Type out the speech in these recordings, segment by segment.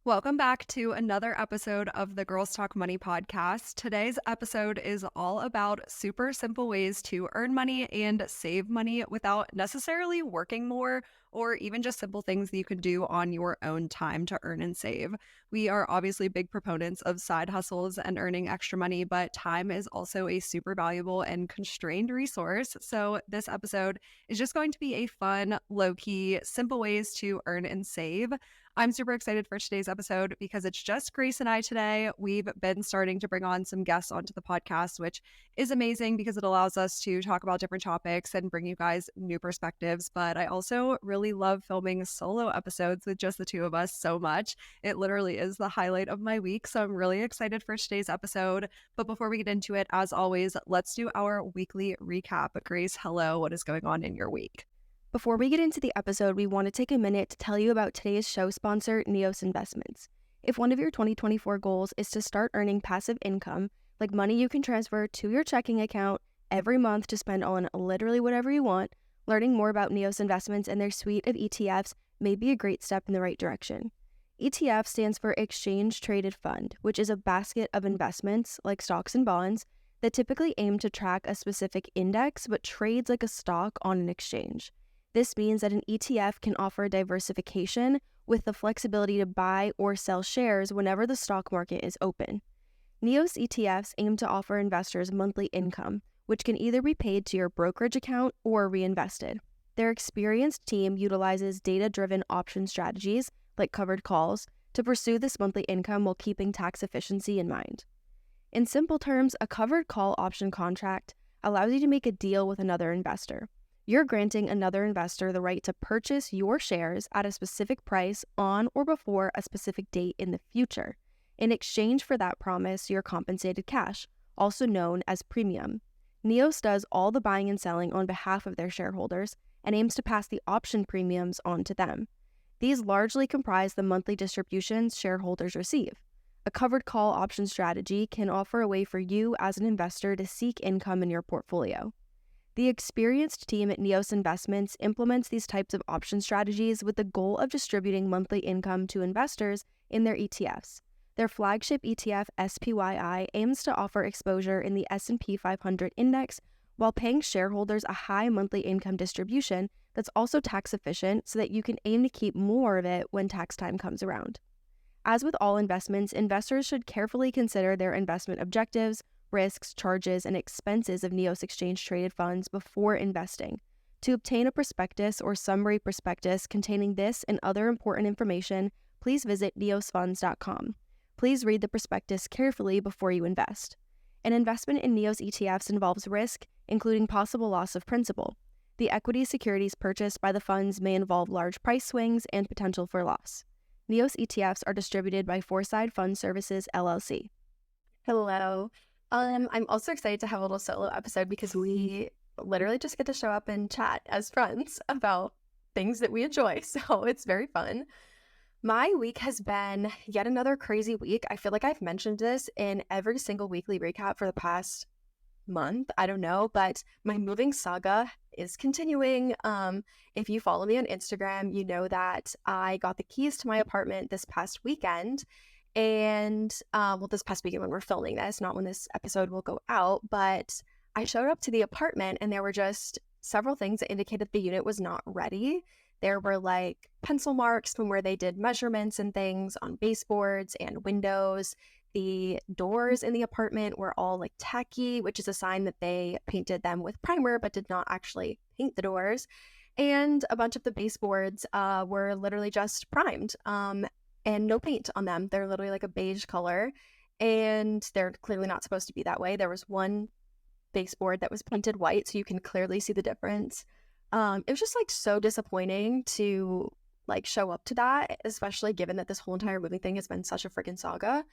Welcome back to another episode of the Girls Talk Money podcast. Today's episode is all about super simple ways to earn money and save money without necessarily working more, or even just simple things that you can do on your own time to earn and save. We are obviously big proponents of side hustles and earning extra money, but time is also a super valuable and constrained resource. So this episode is just going to be a fun, low-key, simple ways to earn and save. I'm super excited for today's episode because it's just Grace and I today. We've been starting to bring on some guests onto the podcast, which is amazing because it allows us to talk about different topics and bring you guys new perspectives. But I also really love filming solo episodes with just the two of us so much. It literally is the highlight of my week. So I'm really excited for today's episode. But before we get into it, as always, let's do our weekly recap. Grace, hello. What is going on in your week? Before we get into the episode, we want to take a minute to tell you about today's show sponsor, Neos Investments. If one of your 2024 goals is to start earning passive income, like money you can transfer to your checking account every month to spend on literally whatever you want, learning more about Neos Investments and their suite of ETFs may be a great step in the right direction. ETF stands for Exchange Traded Fund, which is a basket of investments, like stocks and bonds, that typically aim to track a specific index but trades like a stock on an exchange. This means that an ETF can offer diversification with the flexibility to buy or sell shares whenever the stock market is open. Neos ETFs aim to offer investors monthly income, which can either be paid to your brokerage account or reinvested. Their experienced team utilizes data-driven option strategies, like covered calls, to pursue this monthly income while keeping tax efficiency in mind. In simple terms, a covered call option contract allows you to make a deal with another investor. You're granting another investor the right to purchase your shares at a specific price on or before a specific date in the future. In exchange for that promise, you're compensated cash, also known as premium. Neos does all the buying and selling on behalf of their shareholders and aims to pass the option premiums on to them. These largely comprise the monthly distributions shareholders receive. A covered call option strategy can offer a way for you as an investor to seek income in your portfolio. The experienced team at Neos Investments implements these types of option strategies with the goal of distributing monthly income to investors in their ETFs. Their flagship ETF, SPYI, aims to offer exposure in the S&P 500 index while paying shareholders a high monthly income distribution that's also tax efficient so that you can aim to keep more of it when tax time comes around. As with all investments, investors should carefully consider their investment objectives, risks, charges, and expenses of Neos Exchange Traded Funds before investing. To obtain a prospectus or summary prospectus containing this and other important information, please visit neosfunds.com. Please read the prospectus carefully before you invest. An investment in Neos ETFs involves risk, including possible loss of principal. The equity securities purchased by the funds may involve large price swings and potential for loss. Neos ETFs are distributed by Foreside Fund Services, LLC. Hello. I'm also excited to have a little solo episode because we literally just get to show up and chat as friends about things that we enjoy. So it's very fun. My week has been yet another crazy week. I feel like I've mentioned this in every single weekly recap for the past month. I don't know, but my moving saga is continuing. If you follow me on Instagram, you know that I got the keys to my apartment this past weekend. And this past weekend when we're filming this, not when this episode will go out, but I showed up to the apartment and there were just several things that indicated the unit was not ready. There were like pencil marks from where they did measurements and things on baseboards and windows. The doors in the apartment were all like tacky, which is a sign that they painted them with primer but did not actually paint the doors. And a bunch of the baseboards were literally just primed. And no paint on them. They're literally like a beige color, and they're clearly not supposed to be that way. There was one baseboard that was painted white, so you can clearly see the difference. It was just like so disappointing to like show up to that, especially given that this whole entire moving thing has been such a freaking saga.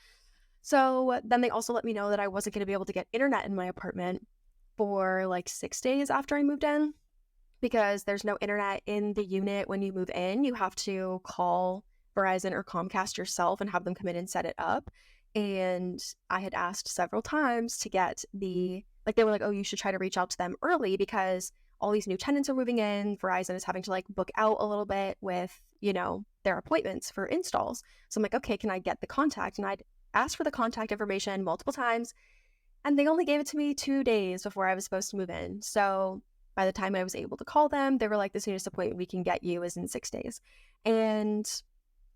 So then they also let me know that I wasn't going to be able to get internet in my apartment for like 6 days after I moved in, because there's no internet in the unit when you move in. You have to call Verizon or Comcast yourself and have them come in and set it up. And I had asked several times to get they were like, oh, you should try to reach out to them early because all these new tenants are moving in. Verizon is having to like book out a little bit with, their appointments for installs. So I'm like, okay, can I get the contact? And I'd asked for the contact information multiple times, and they only gave it to me 2 days before I was supposed to move in. So by the time I was able to call them, they were like, the soonest appointment we can get you is in 6 days. And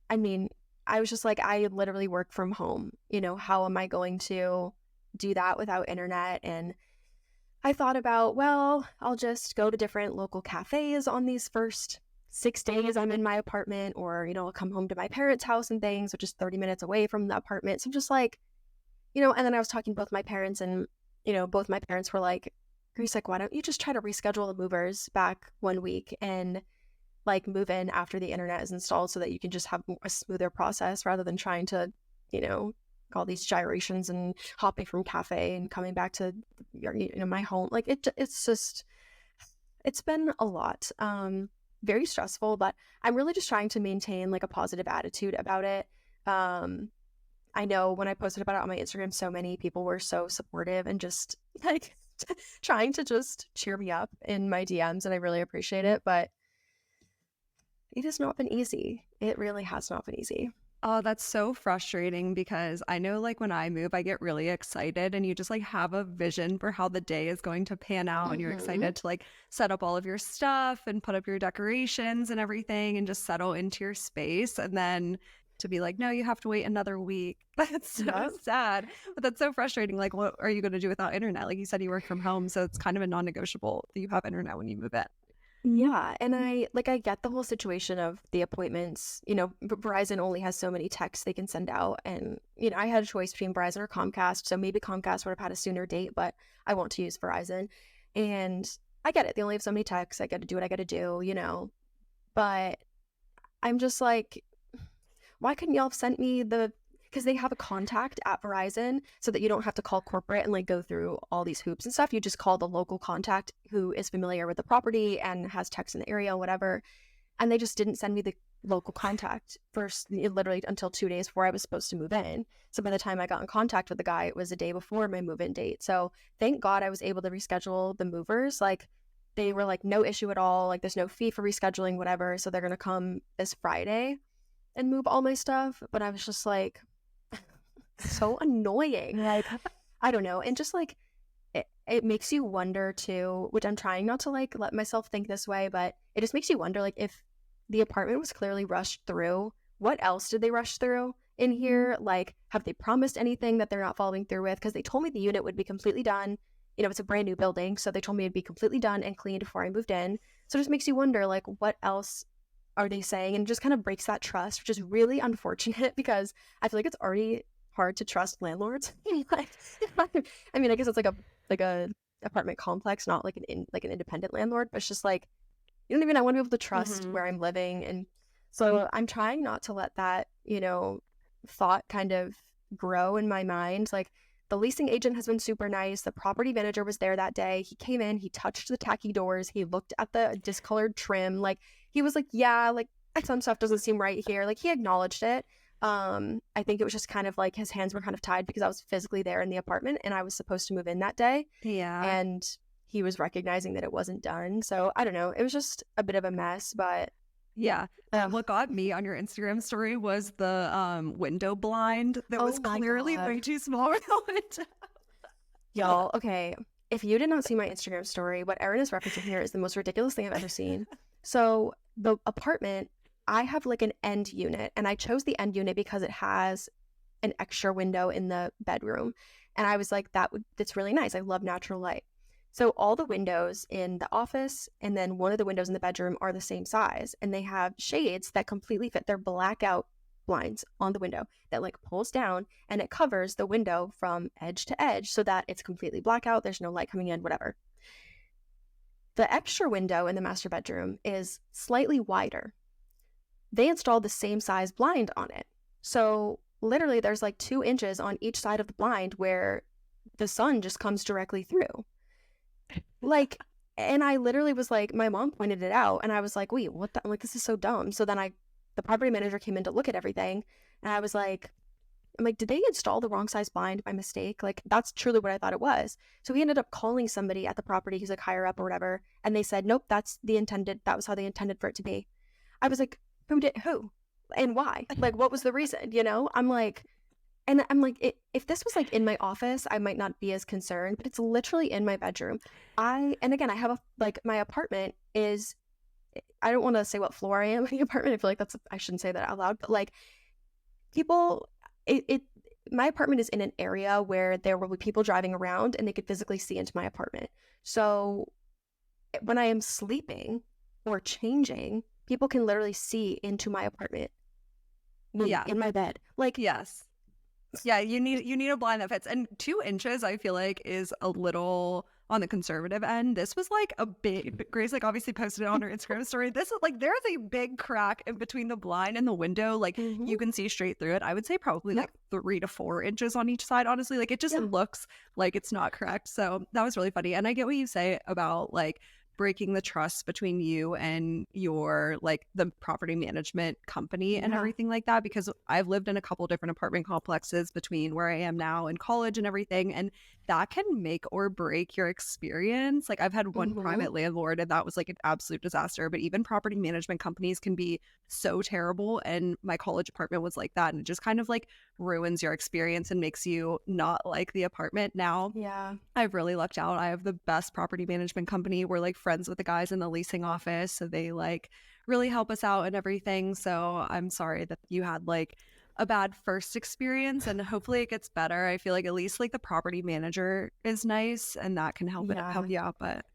I mean, I was just like, I literally work from home. How am I going to do that without internet? And I thought about, well, I'll just go to different local cafes on these first 6 days I'm in my apartment, or, I'll come home to my parents' house and things, which is 30 minutes away from the apartment. So I'm just like, and then I was talking to both my parents, and, both my parents were like, Grace, like, why don't you just try to reschedule the movers back 1 week and like move in after the internet is installed so that you can just have a smoother process rather than trying to, all these gyrations and hopping from cafe and coming back to my home. Like it's been a lot, very stressful, but I'm really just trying to maintain like a positive attitude about it. I know when I posted about it on my Instagram, so many people were so supportive and just like trying to just cheer me up in my DMs, and I really appreciate it, but it has not been easy. It really has not been easy. Oh, that's so frustrating because I know like when I move, I get really excited and you just like have a vision for how the day is going to pan out and you're excited to like set up all of your stuff and put up your decorations and everything and just settle into your space. And then to be like, no, you have to wait another week. That's so sad. But that's so frustrating. Like, what are you going to do without internet? Like you said, you work from home. So it's kind of a non-negotiable that you have internet when you move in. Yeah, and I get the whole situation of the appointments. Verizon only has so many texts they can send out, and I had a choice between Verizon or Comcast, so maybe Comcast would have had a sooner date, but I want to use Verizon. And I get it. They only have so many texts. I got to do what I got to do, But I'm just like, why couldn't y'all have sent me because they have a contact at Verizon so that you don't have to call corporate and like go through all these hoops and stuff. You just call the local contact who is familiar with the property and has texts in the area, whatever. And they just didn't send me the local contact literally until 2 days before I was supposed to move in. So by the time I got in contact with the guy, it was a day before my move-in date. So thank God I was able to reschedule the movers. Like they were like, no issue at all. Like there's no fee for rescheduling, whatever. So they're going to come this Friday and move all my stuff. But I was just like, so annoying. Like, I don't know. And just like, it makes you wonder too, which I'm trying not to like let myself think this way, but it just makes you wonder, like, if the apartment was clearly rushed through, what else did they rush through in here? Like, have they promised anything that they're not following through with? Because they told me the unit would be completely done. It's a brand new building. So they told me it'd be completely done and cleaned before I moved in. So it just makes you wonder, like, what else are they saying? And it just kind of breaks that trust, which is really unfortunate because I feel like it's already hard to trust landlords. I mean, I guess it's like a apartment complex, not like an independent landlord, but it's just like, I want to be able to trust where I'm living. And so I'm trying not to let that, thought kind of grow in my mind. Like the leasing agent has been super nice. The property manager was there that day. He came in, he touched the tacky doors, he looked at the discolored trim. Like he was like, yeah, like some stuff doesn't seem right here. Like he acknowledged it. I think it was just kind of like his hands were kind of tied because I was physically there in the apartment and I was supposed to move in that day. Yeah. And he was recognizing that it wasn't done. So I don't know. It was just a bit of a mess, but yeah. What got me on your Instagram story was the window blind that was clearly way too small for the window. Y'all, okay. If you did not see my Instagram story, what Erin is referencing here is the most ridiculous thing I've ever seen. So the apartment, I have like an end unit, and I chose the end unit because it has an extra window in the bedroom. And I was like, that's really nice. I love natural light. So all the windows in the office and then one of the windows in the bedroom are the same size, and they have shades that completely fit. Their blackout blinds on the window that like pulls down and it covers the window from edge to edge so that it's completely blackout. There's no light coming in, whatever. The extra window in the master bedroom is slightly wider. They installed the same size blind on it. So literally there's like 2 inches on each side of the blind where the sun just comes directly through. Like, and I literally was like, my mom pointed it out and I was like, wait, what the, I'm like, this is so dumb. So then the property manager came in to look at everything and I was like, I'm like, did they install the wrong size blind by mistake? Like, that's truly what I thought it was. So he ended up calling somebody at the property who's like higher up or whatever. And they said, nope, that was how they intended for it to be. I was like, who? And why? Like, what was the reason? I'm like, if this was like in my office, I might not be as concerned, but it's literally in my bedroom. And again, I have my apartment is, I don't want to say what floor I am in the apartment. I feel like I shouldn't say that out loud, but like people, my apartment is in an area where there will be people driving around and they could physically see into my apartment. So when I am sleeping or changing, people can literally see into my apartment. Yeah. In my bed. Like, yes. Yeah, you need a blind that fits. And 2 inches, I feel like, is a little on the conservative end. This was like a big, Grace like obviously posted it on her Instagram story. This is like, there's a big crack in between the blind and the window. Like you can see straight through it. I would say probably like 3 to 4 inches on each side, honestly. Like it just looks like it's not correct. So that was really funny. And I get what you say about like breaking the trust between you and your like the property management company and everything like that, because I've lived in a couple different apartment complexes between where I am now and college and everything, and that can make or break your experience. Like I've had one private landlord and that was like an absolute disaster, but even property management companies can be so terrible, and my college apartment was like that, and it just kind of like ruins your experience and makes you not like the apartment. Now I've really lucked out. I have the best property management company. We're like friends with the guys in the leasing office, so they like really help us out and everything. So I'm sorry that you had like a bad first experience, and hopefully it gets better. I feel like at least like the property manager is nice and that can help you out. But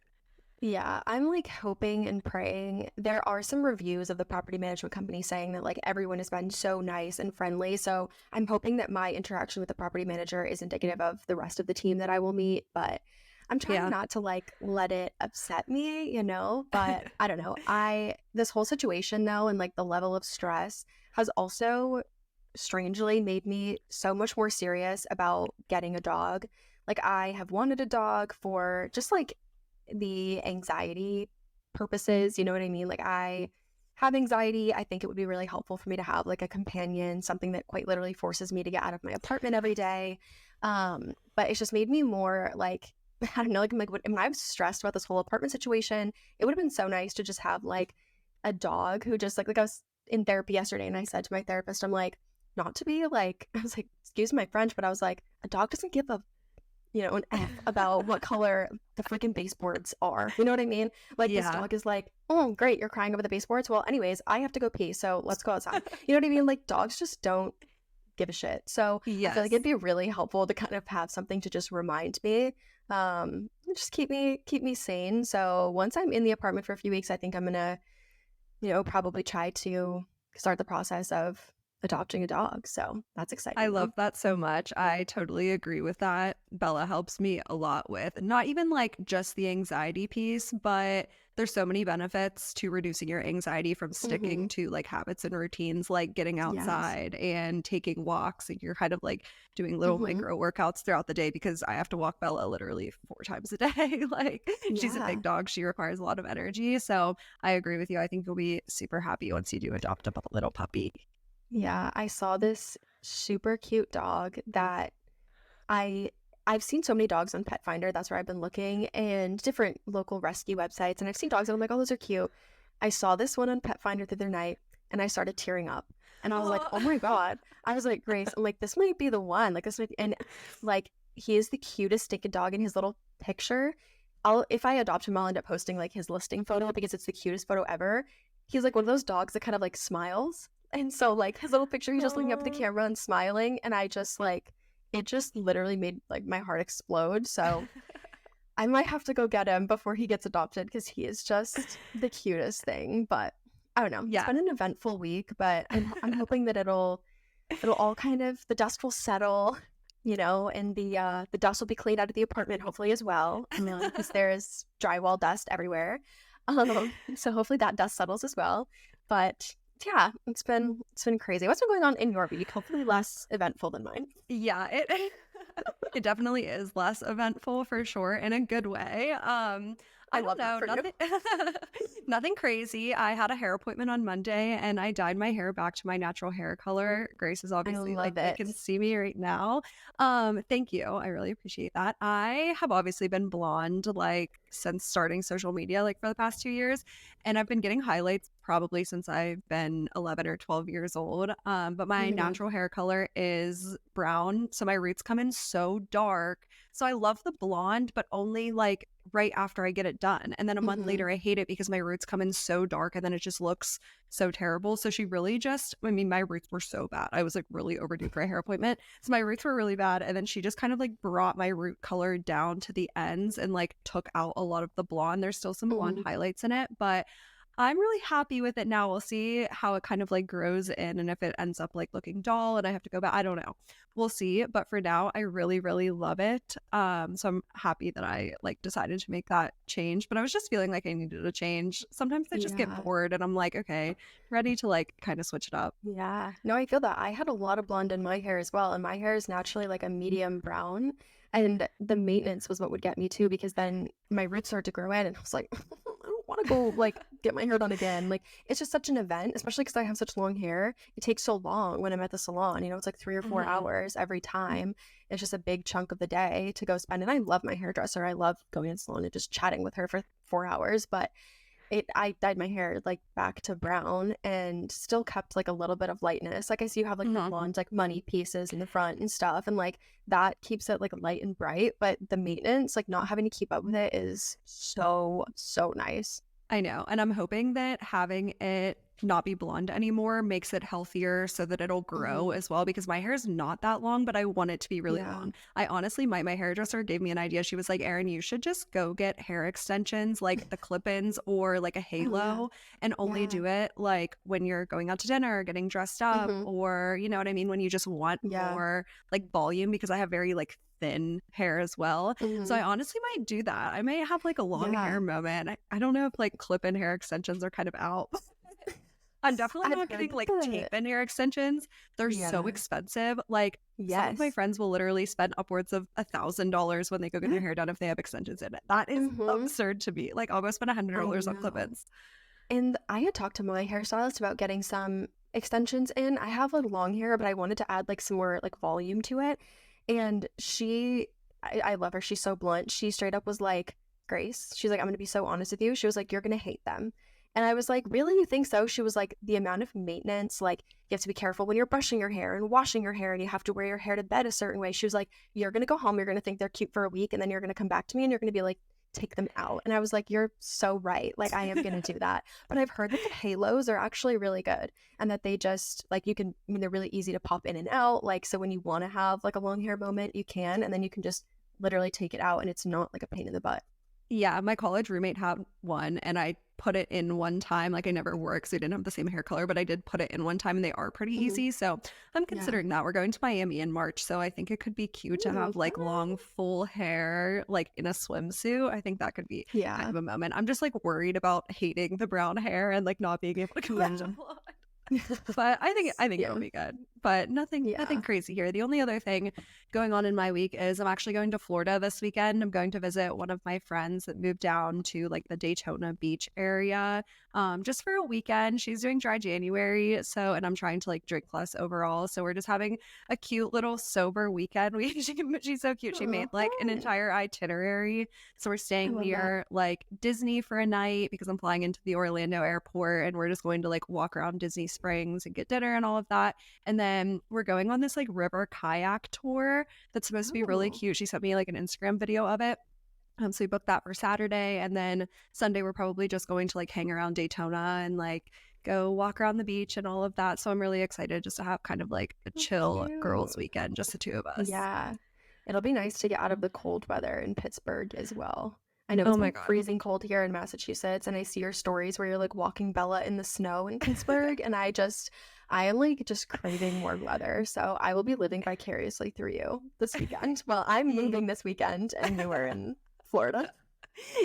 yeah, I'm like hoping and praying. There are some reviews of the property management company saying that like everyone has been so nice and friendly. So I'm hoping that my interaction with the property manager is indicative of the rest of the team that I will meet. But I'm trying not to like let it upset me, but I don't know. This whole situation though, and like the level of stress has also strangely made me so much more serious about getting a dog. Like I have wanted a dog for just like the anxiety purposes, you know what I mean? Like I have anxiety. I think it would be really helpful for me to have like a companion, something that quite literally forces me to get out of my apartment every day. But it's just made me more like, I don't know, like when I was stressed about this whole apartment situation, it would have been so nice to just have like a dog who just like I was in therapy yesterday and I said to my therapist, I'm like, not to be like, I was like, excuse my French, but I was like, a dog doesn't give a an F about what color the freaking baseboards are. You know what I mean? Like this dog is like, oh, great, you're crying over the baseboards. Well, anyways, I have to go pee, so let's go outside. You know what I mean? Like dogs just don't give a shit. So I feel like it'd be really helpful to kind of have something to just remind me, just keep me sane. So once I'm in the apartment for a few weeks, I think I'm gonna, probably try to start the process of adopting a dog. So that's exciting. I love that so much. I totally agree with that. Bella helps me a lot with not even like just the anxiety piece, but there's so many benefits to reducing your anxiety from sticking to like habits and routines, like getting outside and taking walks. And you're kind of like doing little micro workouts throughout the day, because I have to walk Bella literally 4 times a day. Like she's a big dog. She requires a lot of energy. So I agree with you. I think you'll be super happy once you do adopt a little puppy. Yeah, I saw this super cute dog that I've seen so many dogs on Pet Finder. That's where I've been looking, and different local rescue websites. And I've seen dogs and I'm like, oh, those are cute. I saw this one on Pet Finder the other night and I started tearing up. And I was like, oh my God. I was like, Grace, I'm like, this might be the one. Like this might be, and like he is the cutest stinking dog in his little picture. If I adopt him, I'll end up posting like his listing photo because it's the cutest photo ever. He's like one of those dogs that kind of like smiles. And so like his little picture, he's just looking up at the camera and smiling. And I just like, it just literally made like my heart explode. So I might have to go get him before he gets adopted because he is just the cutest thing. But I don't know. Yeah. It's been an eventful week, but I'm hoping that it'll all kind of, the dust will settle, and the dust will be cleaned out of the apartment hopefully as well, because there's drywall dust everywhere. So hopefully that dust settles as well. But yeah, it's been crazy. What's been going on in your week? Hopefully less eventful than mine. Yeah, it definitely is less eventful for sure, in a good way. I I don't love that know, for you. nothing nothing crazy. I had a hair appointment on Monday and I dyed my hair back to my natural hair color. Grace is I obviously like love they it. can see me right now. Thank you. I really appreciate that. I have obviously been blonde like since starting social media like for the past 2 years and I've been getting highlights probably since I've been 11 or 12 years old. But Oh my my god. natural hair color is brown, so my roots come in so dark. So I love the blonde, but only like right after I get it done. And then a month Hmm. later, I hate it because my roots come in so dark and then it just looks so terrible. So she really just, I mean, my roots were so bad. I was like really overdue for a hair appointment. So my roots were really bad. And then she just kind of like brought my root color down to the ends and like took out a lot of the blonde. There's still some blonde Hmm. highlights in it, but I'm really happy with it now. We'll see how it kind of like grows in and if it ends up like looking dull and I have to go back. I don't know. We'll see. But for now, I really, really love it. So I'm happy that I like decided to make that change. But I was just feeling like I needed a change. Sometimes I just get Yeah. bored and I'm like, okay, ready to like kind of switch it up. Yeah. No, I feel that. I had a lot of blonde in my hair as well, and my hair is naturally like a medium brown. And the maintenance was what would get me too, because then my roots started to grow in, and I was like, I don't want to go like get my hair done again. Like it's just such an event, especially because I have such long hair. It takes so long when I'm at the salon. You know, it's like 3 or 4 hours every time. It's just a big chunk of the day to go spend. And I love my hairdresser. I love going to the salon and just chatting with her for 4 hours, but I dyed my hair like back to brown and still kept like a little bit of lightness. Like I see you have like the Mhm. blonde like money pieces in the front and stuff, and like that keeps it like light and bright, but the maintenance, like not having to keep up with it, is so nice. I know. And I'm hoping that having it not be blonde anymore makes it healthier so that it'll grow Hmm. as well because my hair is not that long, but I want it to be really Yeah. long. I honestly, my hairdresser gave me an idea. She was like, Erin, you should just go get hair extensions like the clip-ins or like a Oh yeah. halo and only Yeah. do it like when you're going out to dinner or getting dressed up Hmm. or you know what I mean, when you just want Yeah. more like volume because I have very like thin hair as well. So Hmm. I honestly might do that. I may have like a long Yeah. hair moment. I don't know if like clip-in hair extensions are kind of out. I'm definitely I've not heard getting that like tape-in hair extensions. They're so yeah. expensive. Like some of my Yes. friends will literally spend upwards of $1,000 when they go get their hair done if they have extensions in it. That is Hmm. absurd to me. Like I'll go spend I $100 on know. clip-ins. And I had talked to my hairstylist about getting some extensions in. I have like long hair, but I wanted to add like some more like volume to it. And I love her. She's so blunt. She straight up was like, Grace, she's like, I'm going to be so honest with you. She was like, you're going to hate them. And I was like, really? You think so? She was like, the amount of maintenance, like, you have to be careful when you're brushing your hair and washing your hair, and you have to wear your hair to bed a certain way. She was like, you're going to go home, you're going to think they're cute for a week, and then you're going to come back to me and you're going to be like, take them out. And I was like, you're so right. Like, I am going to do that. But I've heard that the halos are actually really good and that they just, like, you can, I mean, they're really easy to pop in and out. Like, so when you want to have like a long hair moment, you can, and then you can just literally take it out and it's not like a pain in the butt. Yeah, my college roommate had one and I put it in one time. Like I never wore it because we didn't have the same hair color, but I did put it in one time and they are pretty Hmm. easy. So I'm Yeah. considering that. We're going to Miami in March. So I think it could be cute to Ooh, have like fun. long, full hair, like in a swimsuit. I think that could be kind Yeah. of a moment. I'm just like worried about hating the brown hair and like not being able to go back to Yeah. blonde. But I think it'll Yeah. be good. But nothing Yeah. crazy here. The only other thing going on in my week is I'm actually going to Florida this weekend. I'm going to visit one of my friends that moved down to like the Daytona Beach area just for a weekend. She's doing dry January, so and I'm trying to like drink less overall. So we're just having a cute little sober weekend. She's so cute. She Oh, made like an fun. entire itinerary. So we're I staying love that. near like Disney for a night because I'm flying into the Orlando airport and we're just going to like walk around Disney Springs and get dinner and all of that. And then we're going on this like river kayak tour that's supposed to be really Oh. cute. She sent me like an Instagram video of it. So we booked that for Saturday. And then Sunday, we're probably just going to like hang around Daytona and like go walk around the beach and all of that. So I'm really excited just to have kind of like a So chill girls' cute. weekend, just the two of us. Yeah. It'll be nice to get out of the cold weather in Pittsburgh as well. I know Oh it's my been God. freezing cold here in Massachusetts, and I see your stories where you're like walking Bella in the snow in Pittsburgh, and I am like just craving warm weather. So I will be living vicariously through you this weekend. Well, I'm moving this weekend, and you were in Florida.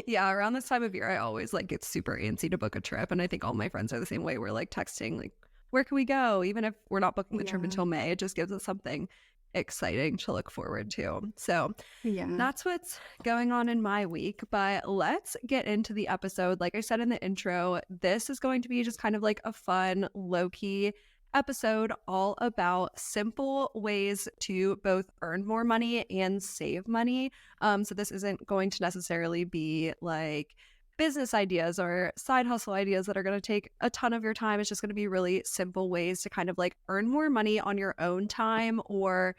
Yeah, around this time of year, I always like get super antsy to book a trip. And I think all my friends are the same way. We're like texting, like, where can we go? Even if we're not booking the trip Yeah. until May, it just gives us something exciting to look forward to. So Yeah. that's what's going on in my week. But let's get into the episode. Like I said in the intro, this is going to be just kind of like a fun, low key episode all about simple ways to both earn more money and save money. So this isn't going to necessarily be like business ideas or side hustle ideas that are going to take a ton of your time. It's just going to be really simple ways to kind of like earn more money on your own time or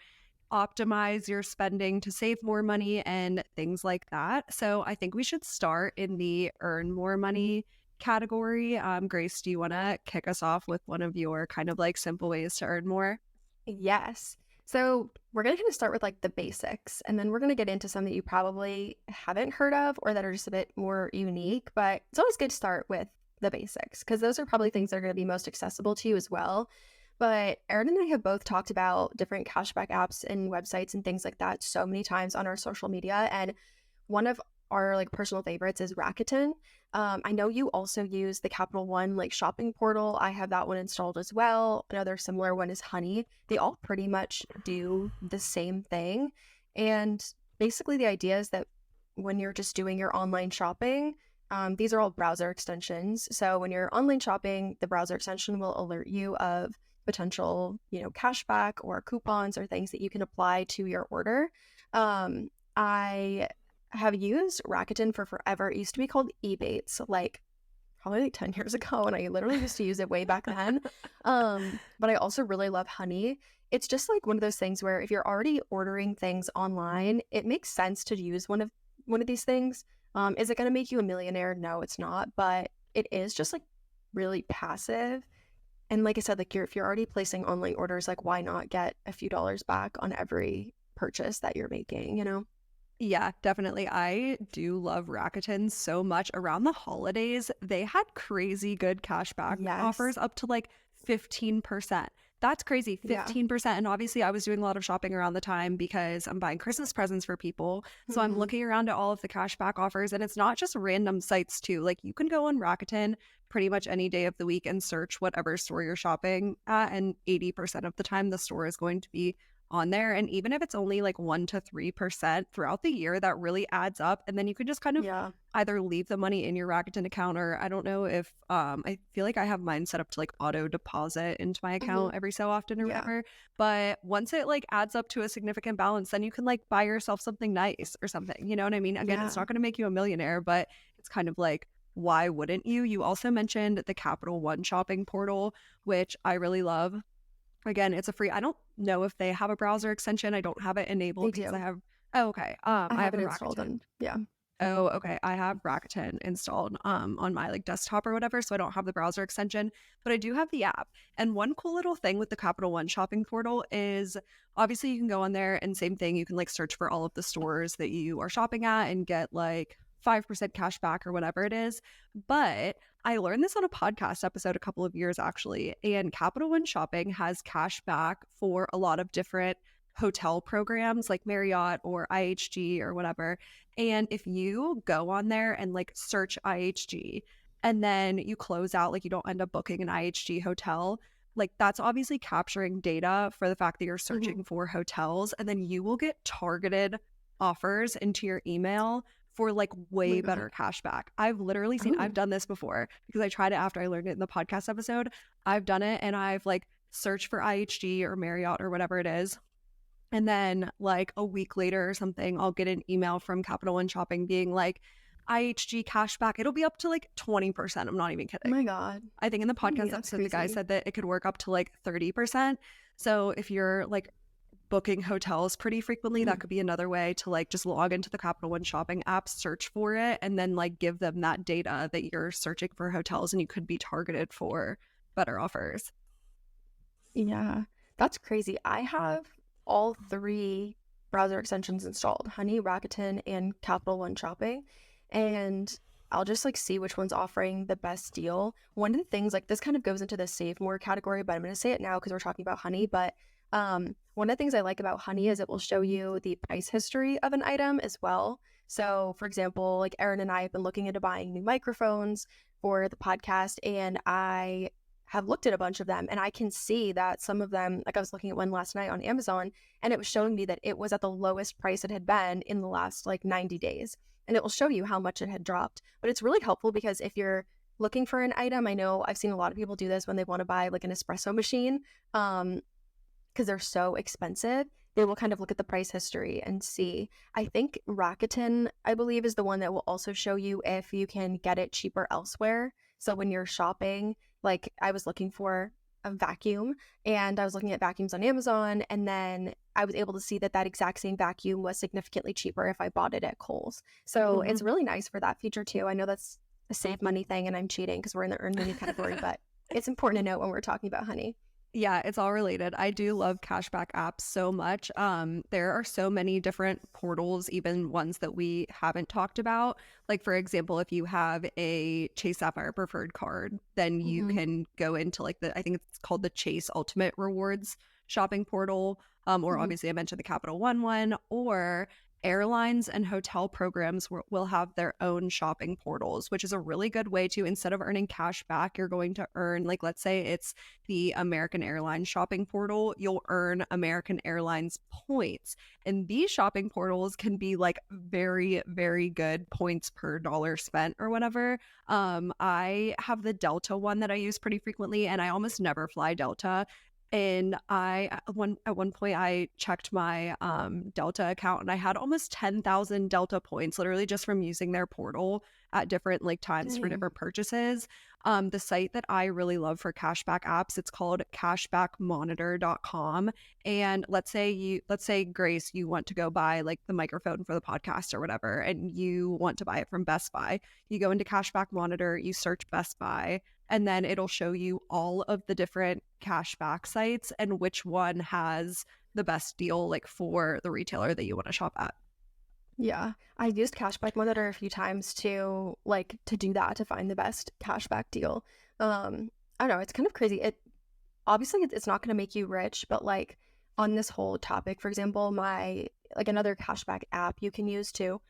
optimize your spending to save more money and things like that. So I think we should start in the earn more money category. Grace, do you want to kick us off with one of your kind of like simple ways to earn more? Yes. So we're going to kind of start with like the basics, and then we're going to get into some that you probably haven't heard of or that are just a bit more unique. But it's always good to start with the basics because those are probably things that are going to be most accessible to you as well. But Erin and I have both talked about different cashback apps and websites and things like that so many times on our social media. And one of our like personal favorites is Rakuten. I know you also use the Capital One like shopping portal. I have that one installed as well. Another similar one is Honey. They all pretty much do the same thing. And basically the idea is that when you're just doing your online shopping, these are all browser extensions. So when you're online shopping, the browser extension will alert you of potential, cashback or coupons or things that you can apply to your order. I have used Rakuten for forever. It used to be called Ebates, like probably like 10 years ago, and I literally used to use it way back then. But I also really love Honey. It's just like one of those things where if you're already ordering things online, it makes sense to use one of these things. Is it going to make you a millionaire? No, it's not, but it is just like really passive. And like I said, like if you're already placing online orders, like why not get a few dollars back on every purchase that you're making? Yeah, definitely. I do love Rakuten so much. Around the holidays, they had crazy good cashback Yes. offers up to like 15%. That's crazy, Yeah. 15%. And obviously, I was doing a lot of shopping around the time because I'm buying Christmas presents for people. So I'm Hmm. looking around at all of the cashback offers, and it's not just random sites, too. Like you can go on Rakuten pretty much any day of the week and search whatever store you're shopping at. And 80% of the time, the store is going to be on there. And even if it's only like 1 to 3% throughout the year, that really adds up. And then you can just kind of Yeah. either leave the money in your Rakuten account, or I don't know if I feel like I have mine set up to like auto deposit into my Hmm. account every so often or Yeah. whatever. But once it like adds up to a significant balance, then you can like buy yourself something nice or something. You know what I mean? Again, it's Yeah. not going to make you a millionaire, but it's kind of like, why wouldn't you? You also mentioned the Capital One shopping portal, which I really love. Again, it's a free. I don't know if they have a browser extension. I don't have it They enabled because I do. have. Oh, okay. I I have have it a installed Rakuten. and yeah. Oh, okay. I have Rakuten installed on my like desktop or whatever, so I don't have the browser extension, but I do have the app. And one cool little thing with the Capital One shopping portal is obviously you can go on there and same thing, you can like search for all of the stores that you are shopping at and get like 5% cash back or whatever it is. But I learned this on a podcast episode a couple of years actually, and Capital One Shopping has cash back for a lot of different hotel programs like Marriott or IHG or whatever. And if you go on there and like search IHG and then you close out, like you don't end up booking an IHG hotel, like that's obviously capturing data for the fact that you're Hmm. searching for hotels. And then you will get targeted offers into your email for like Oh my way God. better cash back. I've literally seen, I've Oh. done this before because I tried it after I learned it in the podcast episode. I've done it and I've like searched for IHG or Marriott or whatever it is, and then like a week later or something, I'll get an email from Capital One Shopping being like, IHG cashback, it'll be up to like 20%. I'm not even Oh kidding. my God. I think in the Dang, podcast that's episode, the guy crazy. said that it could work up to like 30%. So if you're like booking hotels pretty frequently, that could be another way to like just log into the Capital One Shopping app, search for it, and then like give them that data that you're searching for hotels and you could be targeted for better offers. Yeah, that's crazy. I have all three browser extensions installed, Honey, Rakuten, and Capital One Shopping. And I'll just like see which one's offering the best deal. One of the things, like this kind of goes into the save more category, but I'm going to say it now because we're talking about Honey. But one of the things I like about Honey is it will show you the price history of an item as well. So, for example, like Erin and I have been looking into buying new microphones for the podcast, and I have looked at a bunch of them, and I can see that some of them, like I was looking at one last night on Amazon, and it was showing me that it was at the lowest price it had been in the last like 90 days. And it will show you how much it had dropped. But it's really helpful because if you're looking for an item, I know I've seen a lot of people do this when they want to buy like an espresso machine, because they're so expensive. They will kind of look at the price history and see. I think Rakuten, I believe, is the one that will also show you if you can get it cheaper elsewhere. So when you're shopping, like I was looking for a vacuum and I was looking at vacuums on Amazon, and then I was able to see that that exact same vacuum was significantly cheaper if I bought it at Kohl's. So it's really nice for that feature too. I know that's a save money thing and I'm cheating because we're in the earn money category, but it's important to note when we're talking about honey. Yeah, it's all related. I do love cashback apps so much. There are so many different portals, even ones that we haven't talked about. Like, for example, if you have a Chase Sapphire Preferred card, then you can go into like I think it's called the Chase Ultimate Rewards shopping portal. Or Mhm. obviously I mentioned the Capital One one, or airlines and hotel programs will have their own shopping portals, which is a really good way to, instead of earning cash back, you're going to earn, like, let's say it's the American Airlines shopping portal, you'll earn American Airlines points. And these shopping portals can be like very, very good points per dollar spent or whatever. I have the Delta one that I use pretty frequently, and I almost never fly Delta. And at one point I checked my Delta account and I had almost 10,000 Delta points literally just from using their portal at different like times for Dang. different purchases. The site that I really love for cashback apps, it's called cashbackmonitor.com. And let's say Grace, you want to go buy like the microphone for the podcast or whatever, and you want to buy it from Best Buy. You go into Cashback Monitor, you search Best Buy, and then it'll show you all of the different cashback sites and which one has the best deal like for the retailer that you want to shop at. Yeah, I used Cashback Monitor a few times to like to do that to find the best cashback deal. I don't know, it's kind of crazy. It obviously it's not going to make you rich, but like on this whole topic, for example, my like another cashback app you can use too,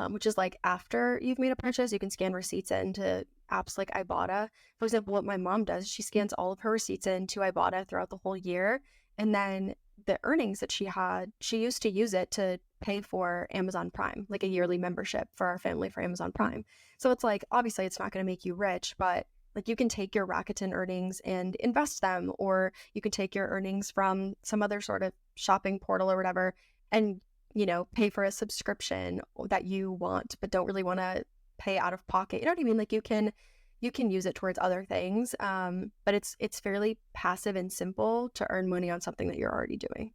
which is like after you've made a purchase, you can scan receipts into apps like Ibotta. For example, what my mom does, she scans all of her receipts into Ibotta throughout the whole year, and then the earnings that she had, she used to use it to pay for Amazon Prime, like a yearly membership for our family for Amazon Prime. So it's like, obviously, it's not going to make you rich, but like you can take your Rakuten earnings and invest them, or you can take your earnings from some other sort of shopping portal or whatever and, pay for a subscription that you want, but don't really want to pay out of pocket. You know what I mean? Like you can use it towards other things. But it's fairly passive and simple to earn money on something that you're already doing.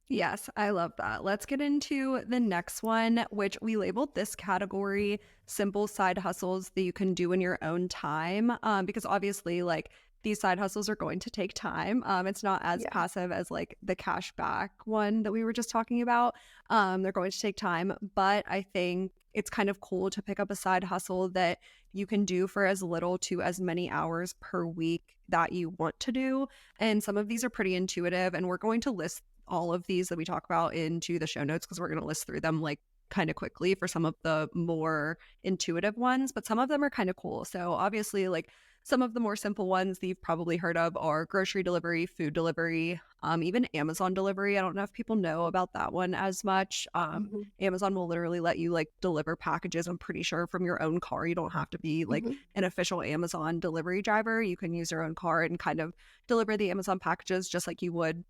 Yes, I love that. Let's get into the next one, which we labeled this category simple side hustles that you can do in your own time. Because obviously, like these side hustles are going to take time. It's not as Yeah. passive as like the cash back one that we were just talking about. They're going to take time, but I think it's kind of cool to pick up a side hustle that you can do for as little to as many hours per week that you want to do. And some of these are pretty intuitive, and we're going to list all of these that we talk about into the show notes because we're going to list through them like kind of quickly for some of the more intuitive ones, but some of them are kind of cool. So obviously, like some of the more simple ones that you've probably heard of are grocery delivery, food delivery, even Amazon delivery. I don't know if people know about that one as much. Hmm. Amazon will literally let you like deliver packages, I'm pretty sure, from your own car. You don't have to be like Hmm. an official Amazon delivery driver. You can use your own car and kind of deliver the Amazon packages just like you would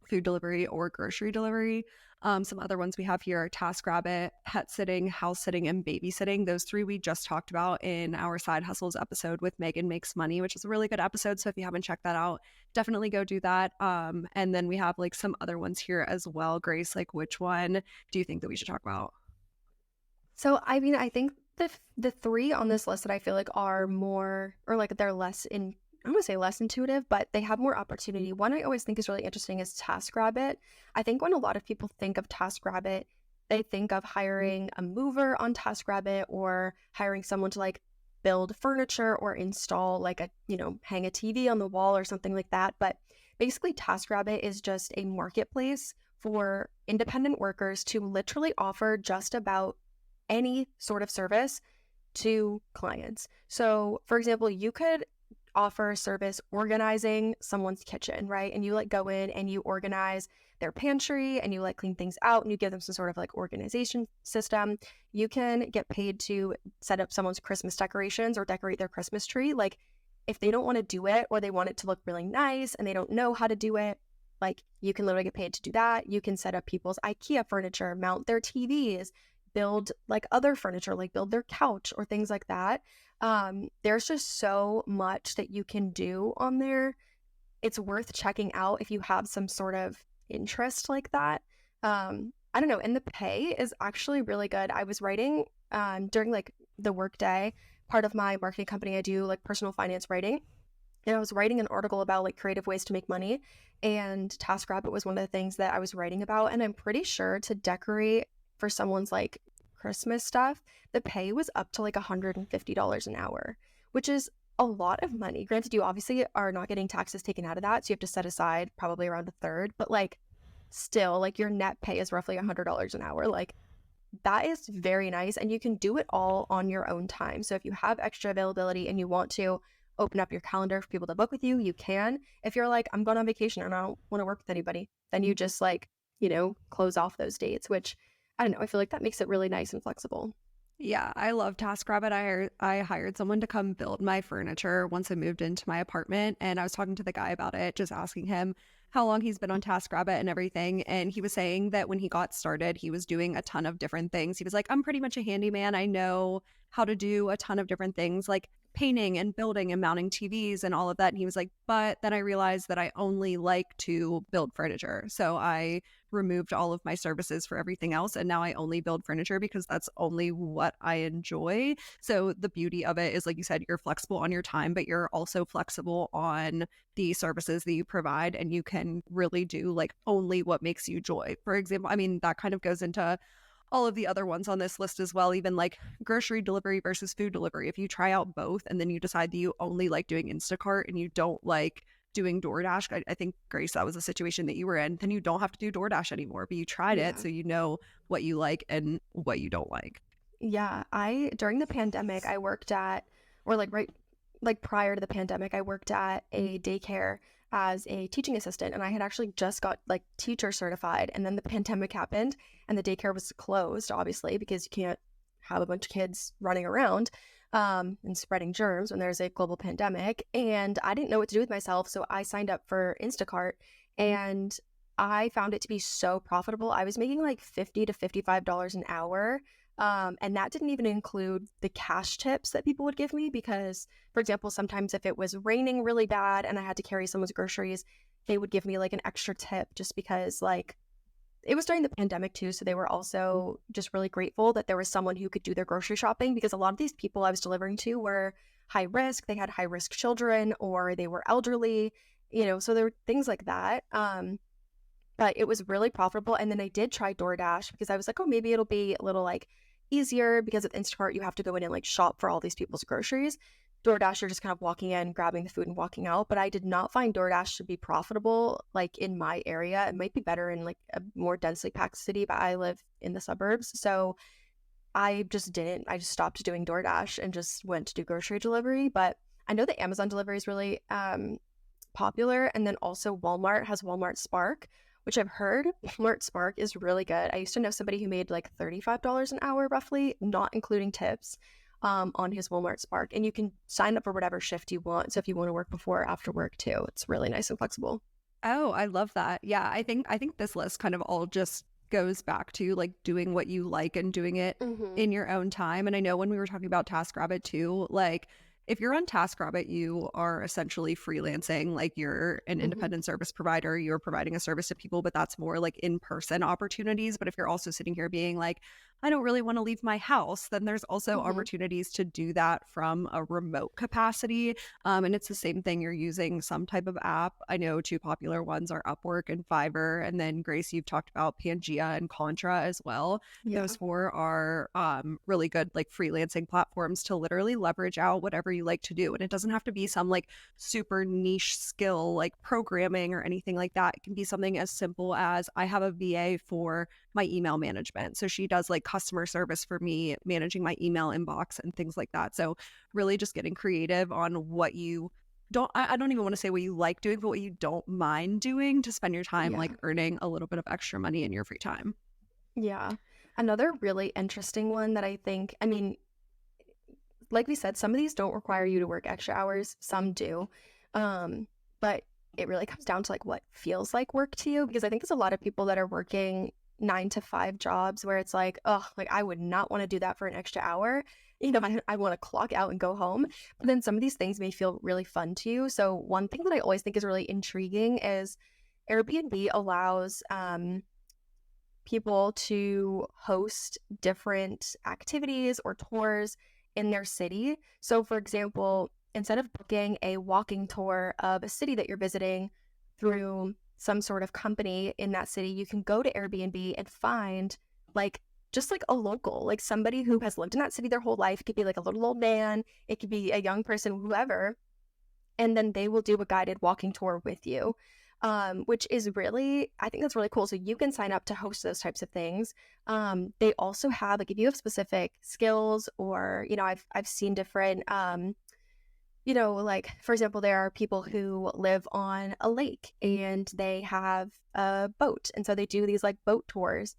food delivery or grocery delivery. Some other ones we have here are TaskRabbit, pet sitting, house sitting, and babysitting. Those three we just talked about in our side hustles episode with Megan Makes Money, which is a really good episode. So if you haven't checked that out, definitely go do that. And then we have like some other ones here as well. Grace, like which one do you think that we should talk about? So I mean, I think the three on this list that I feel like are more, or like they're less in, I don't want to say less intuitive, but they have more opportunity. One I always think is really interesting is TaskRabbit. I think when a lot of people think of TaskRabbit, they think of hiring a mover on TaskRabbit or hiring someone to like build furniture or install like hang a TV on the wall or something like that. But basically, TaskRabbit is just a marketplace for independent workers to literally offer just about any sort of service to clients. So, for example, you could offer service organizing someone's kitchen, right? And you like go in and you organize their pantry and you like clean things out and you give them some sort of like organization system. You can get paid to set up someone's Christmas decorations or decorate their Christmas tree. Like if they don't want to do it or they want it to look really nice and they don't know how to do it, like you can literally get paid to do that. You can set up people's IKEA furniture, mount their TVs, build like other furniture, like build their couch or things like that. There's just so much that you can do on there. It's worth checking out if you have some sort of interest like that. I don't know. And the pay is actually really good. I was writing during like the work day, part of my marketing company, I do like personal finance writing. And I was writing an article about like creative ways to make money. And TaskRabbit was one of the things that I was writing about. And I'm pretty sure to decorate for someone's like Christmas stuff, the pay was up to like $150 an hour, which is a lot of money. Granted, you obviously are not getting taxes taken out of that. So you have to set aside probably around a third, but like still, like your net pay is roughly $100 an hour. Like that is very nice. And you can do it all on your own time. So if you have extra availability and you want to open up your calendar for people to book with you, you can. If you're like, I'm going on vacation and I don't want to work with anybody, then you just like, close off those dates, which I don't know. I feel like that makes it really nice and flexible. Yeah, I love TaskRabbit. I hired someone to come build my furniture once I moved into my apartment, and I was talking to the guy about it, just asking him how long he's been on TaskRabbit and everything. And he was saying that when he got started, he was doing a ton of different things. He was like, I'm pretty much a handyman. I know how to do a ton of different things like painting and building and mounting TVs and all of that. And he was like, but then I realized that I only like to build furniture. So I removed all of my services for everything else. And now I only build furniture because that's only what I enjoy. So the beauty of it is, like you said, you're flexible on your time, but you're also flexible on the services that you provide. And you can really do like only what makes you joy. For example, I mean, that kind of goes into all of the other ones on this list as well, even like grocery delivery versus food delivery. If you try out both and then you decide that you only like doing Instacart and you don't like doing DoorDash, I think, Grace, that was a situation that you were in, then you don't have to do DoorDash anymore, but you tried it, Yeah. so you know what you like and what you don't like. Yeah. During the pandemic, I worked at, or like right, like prior to the pandemic, I worked at a daycare as a teaching assistant. And I had actually just got like teacher certified. And then the pandemic happened and the daycare was closed, obviously, because you can't have a bunch of kids running around and spreading germs when there's a global pandemic. And I didn't know what to do with myself. So I signed up for Instacart and I found it to be so profitable. I was making like $50 to $55 an hour. And that didn't even include the cash tips that people would give me because, for example, sometimes if it was raining really bad and I had to carry someone's groceries, they would give me like an extra tip just because like it was during the pandemic too. So they were also just really grateful that there was someone who could do their grocery shopping because a lot of these people I was delivering to were high risk. They had high risk children or they were elderly, so there were things like that. But it was really profitable. And then I did try DoorDash because I was like, oh, maybe it'll be a little like easier because with Instacart, you have to go in and like shop for all these people's groceries. DoorDash, you're just kind of walking in, grabbing the food and walking out. But I did not find DoorDash to be profitable like in my area. It might be better in like a more densely packed city, but I live in the suburbs. So I just didn't. I just stopped doing DoorDash and just went to do grocery delivery. But I know that Amazon delivery is really popular. And then also Walmart has Walmart Spark, which I've heard Walmart Spark is really good. I used to know somebody who made like $35 an hour roughly, not including tips, on his Walmart Spark. And you can sign up for whatever shift you want. So if you want to work before or after work too, it's really nice and flexible. Oh, I love that. Yeah, I think this list kind of all just goes back to like doing what you like and doing it Mm-hmm. in your own time. And I know when we were talking about TaskRabbit too, like if you're on TaskRabbit, you are essentially freelancing, like you're an Mm-hmm. independent service provider, you're providing a service to people, but that's more like in-person opportunities. But if you're also sitting here being like, I don't really want to leave my house, then there's also Mm-hmm. opportunities to do that from a remote capacity. And it's the same thing. You're using some type of app. I know two popular ones are Upwork and Fiverr. And then Grace, you've talked about Pangea and Contra as well. Yeah. Those four are really good like freelancing platforms to literally leverage out whatever you like to do. And it doesn't have to be some like super niche skill like programming or anything like that. It can be something as simple as I have a VA for my email management. So she does like customer service for me, managing my email inbox and things like that. So really just getting creative on what you I don't even want to say what you like doing, but what you don't mind doing to spend your time Yeah. like earning a little bit of extra money in your free time. Yeah. Another really interesting one that I think, I mean, like we said, some of these don't require you to work extra hours, some do. But it really comes down to like what feels like work to you, because I think there's a lot of people that are working 9 to 5 jobs where it's like, oh, like I would not want to do that for an extra hour. I want to clock out and go home. But then some of these things may feel really fun to you. So one thing that I always think is really intriguing is Airbnb allows people to host different activities or tours in their city. So, for example, instead of booking a walking tour of a city that you're visiting through some sort of company in that city, you can go to Airbnb and find like just like a local, like somebody who has lived in that city their whole life. It could be like a little old man, it could be a young person, whoever, and then they will do a guided walking tour with you, which is really, I think that's really cool. So you can sign up to host those types of things. They also have, like, if you have specific skills, or I've seen different, like, for example, there are people who live on a lake and they have a boat, and so they do these like boat tours.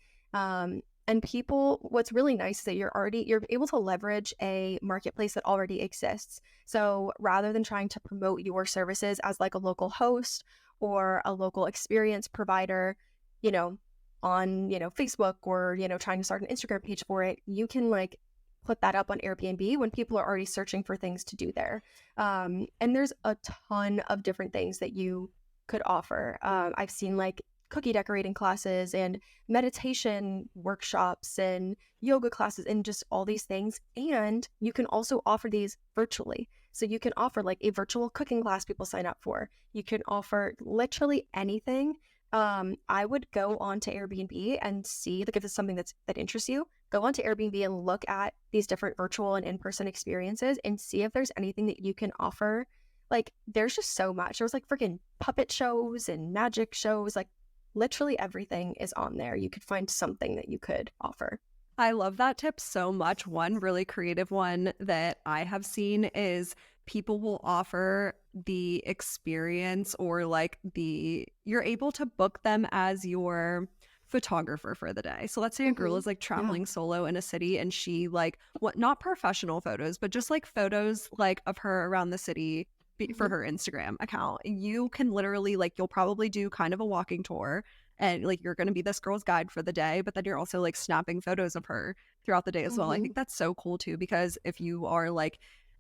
And people, what's really nice is that you're able to leverage a marketplace that already exists. So rather than trying to promote your services as like a local host or a local experience provider, you know, on, Facebook, or, trying to start an Instagram page for it, you can like put that up on Airbnb when people are already searching for things to do there. And there's a ton of different things that you could offer. I've seen like cookie decorating classes and meditation workshops and yoga classes and just all these things. And you can also offer these virtually. So you can offer like a virtual cooking class people sign up for. You can offer literally anything. I would go on to Airbnb and see, like, if it's something that interests you, go onto Airbnb and look at these different virtual and in-person experiences and see if there's anything that you can offer. Like, there's just so much. There's like freaking puppet shows and magic shows, like literally everything is on there. You could find something that you could offer. I love that tip so much. One really creative one that I have seen is people will offer the experience, or like you're able to book them as your photographer for the day. So let's say a girl is like Yeah. traveling solo in a city and she like not professional photos, but just like photos like of her around the city for her Instagram account. You can literally like, you'll probably do kind of a walking tour, and like you're going to be this girl's guide for the day, but then you're also like snapping photos of her throughout the day as well. I think that's so cool too, because if you are like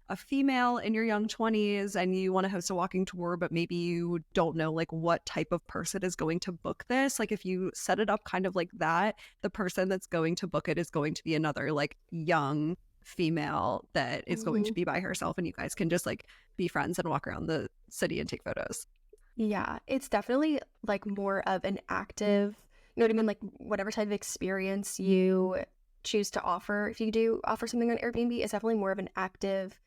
a female in your young 20s and you want to host a walking tour, but maybe you don't know like what type of person is going to book this, like if you set it up kind of like that, the person that's going to book it is going to be another like young female that is going to be by herself, and you guys can just like be friends and walk around the city and take photos. Yeah, it's definitely like more of an active, you know what I mean? Like whatever type of experience you choose to offer, if you do offer something on Airbnb, it's definitely more of an active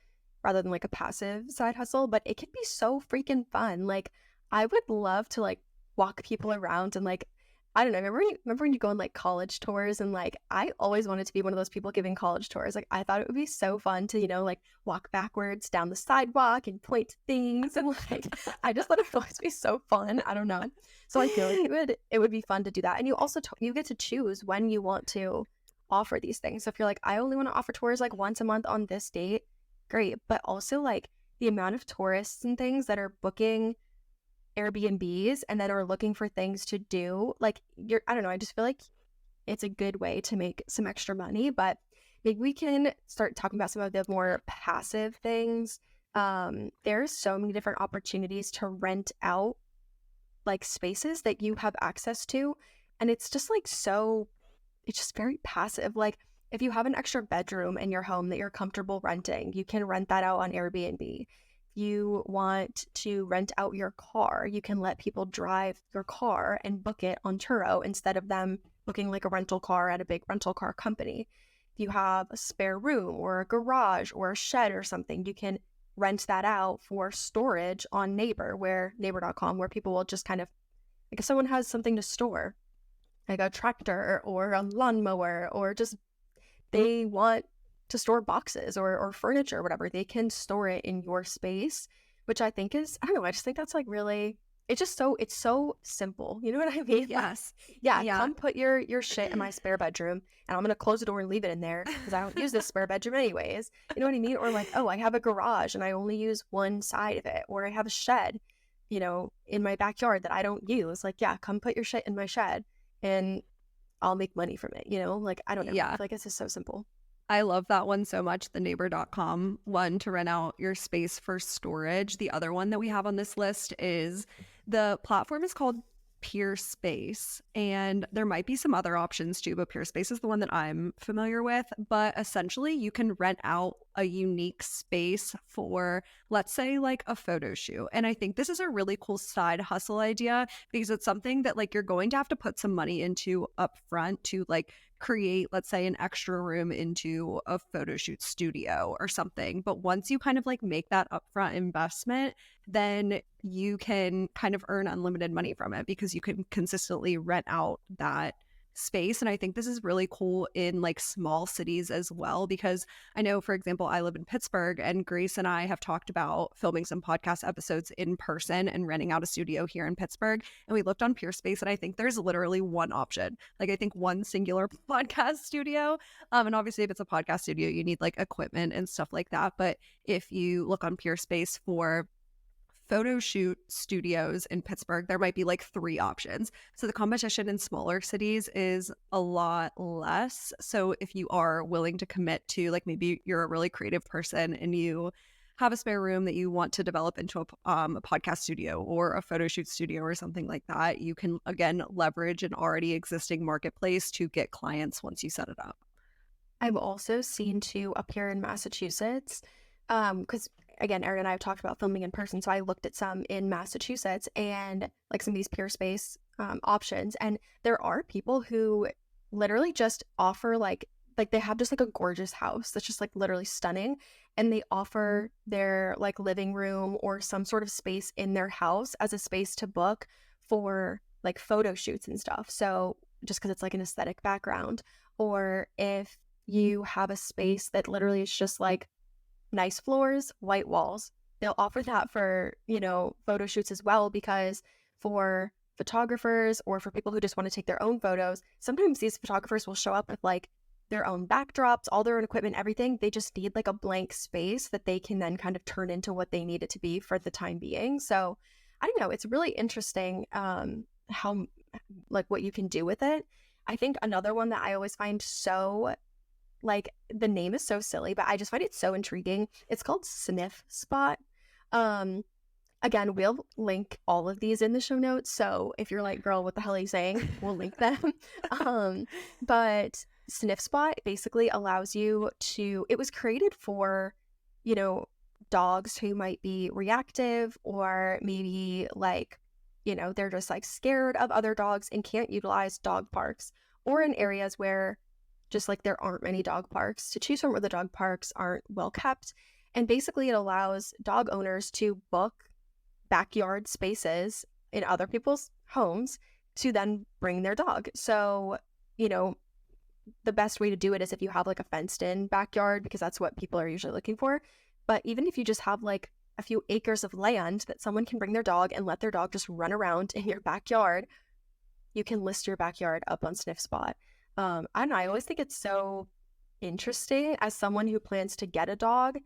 rather than like a passive side hustle, but it can be so freaking fun. Like I would love to like walk people around and like, I don't know, remember when you go on like college tours, and like I always wanted to be one of those people giving college tours. Like I thought it would be so fun to, like walk backwards down the sidewalk and point to things, and like I just thought it would always be so fun. I don't know. So I feel like it would be fun to do that. And you also you get to choose when you want to offer these things. So if you're like, I only want to offer tours like once a month on this date, great. But also like the amount of tourists and things that are booking Airbnbs and then are looking for things to do, like I don't know, I just feel like it's a good way to make some extra money. But maybe we can start talking about some of the more passive things. There's so many different opportunities to rent out like spaces that you have access to, and it's just like it's just very passive. Like if you have an extra bedroom in your home that you're comfortable renting, you can rent that out on Airbnb. You want to rent out your car, you can let people drive your car and book it on Turo instead of them booking like a rental car at a big rental car company. If you have a spare room or a garage or a shed or something, you can rent that out for storage on neighbor.com, where people will just kind of, like, if someone has something to store, like a tractor or a lawnmower, or just they want to store boxes or furniture or whatever, they can store it in your space which I think is, I don't know, I just think that's like really, it's so simple. You know what I mean? Like, Yes. yeah, Yeah. come put your shit in my spare bedroom and I'm gonna close the door and leave it in there because I don't use this spare bedroom anyways. You know what I mean? Or like, oh, I have a garage and I only use one side of it, or I have a shed, in my backyard that I don't use. Like, yeah, come put your shit in my shed and I'll make money from it, Like, I don't know. I Yeah. feel like it's just so simple. I love that one so much, the neighbor.com one to rent out your space for storage. The other one that we have on this list is the platform is called Peer Space, and there might be some other options too, but Peer Space is the one that I'm familiar with. But essentially, you can rent out a unique space for, let's say, like a photo shoot. And I think this is a really cool side hustle idea because it's something that like you're going to have to put some money into upfront to like create, let's say, an extra room into a photo shoot studio or something. But once you kind of like make that upfront investment, then you can kind of earn unlimited money from it because you can consistently rent out that space. And I think this is really cool in like small cities as well, because I know, for example, I live in Pittsburgh and Grace and I have talked about filming some podcast episodes in person and renting out a studio here in Pittsburgh. And we looked on Peerspace and I think there's literally one option. Like I think one singular podcast studio. And obviously if it's a podcast studio, you need like equipment and stuff like that. But if you look on Peerspace for photo shoot studios in Pittsburgh, there might be like 3 options. So the competition in smaller cities is a lot less. So if you are willing to commit to, like, maybe you're a really creative person and you have a spare room that you want to develop into a podcast studio or a photo shoot studio or something like that, you can again leverage an already existing marketplace to get clients once you set it up. I've also seen two up here in Massachusetts, because again, Erin and I have talked about filming in person, so I looked at some in Massachusetts and like some of these peer space options, and there are people who literally just offer like they have just like a gorgeous house that's just like literally stunning, and they offer their like living room or some sort of space in their house as a space to book for like photo shoots and stuff. So just because it's like an aesthetic background, or if you have a space that literally is just like nice floors, white walls, they'll offer that for, photo shoots as well, because for photographers or for people who just want to take their own photos, sometimes these photographers will show up with like their own backdrops, all their own equipment, everything. They just need like a blank space that they can then kind of turn into what they need it to be for the time being. So I don't know, it's really interesting how like what you can do with it. I think another one that I always find so like the name is so silly, but I just find it so intriguing. It's called Sniff Spot. Um, Again, we'll link all of these in the show notes. So if you're like, girl, what the hell are you saying? We'll link them. But Sniff Spot basically allows you to, it was created for, you know, dogs who might be reactive or maybe like, they're just like scared of other dogs and can't utilize dog parks, or in areas where just like there aren't many dog parks to choose from, where the dog parks aren't well kept. And basically it allows dog owners to book backyard spaces in other people's homes to then bring their dog. So, the best way to do it is if you have like a fenced in backyard, because that's what people are usually looking for. But even if you just have like a few acres of land that someone can bring their dog and let their dog just run around in your backyard, you can list your backyard up on Sniff Spot. I don't know, I always think it's so interesting as someone who plans to get a dog.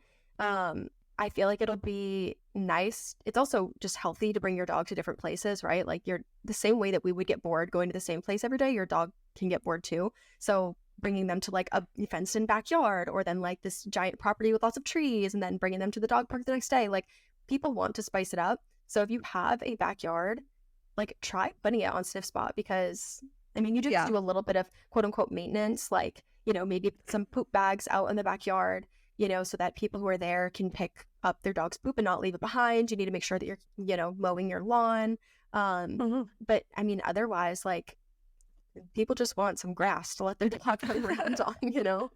I feel like it'll be nice. It's also just healthy to bring your dog to different places, right? Like you're the same way that we would get bored going to the same place every day, your dog can get bored too. So bringing them to like a fenced in backyard, or then like this giant property with lots of trees, and then bringing them to the dog park the next day. Like people want to spice it up. So if you have a backyard, like try putting it on Sniff Spot, because I mean, you just do a little bit of quote unquote maintenance, like, maybe some poop bags out in the backyard, so that people who are there can pick up their dog's poop and not leave it behind. You need to make sure that you're, mowing your lawn. But I mean, otherwise, like people just want some grass to let their dog run around on, you know?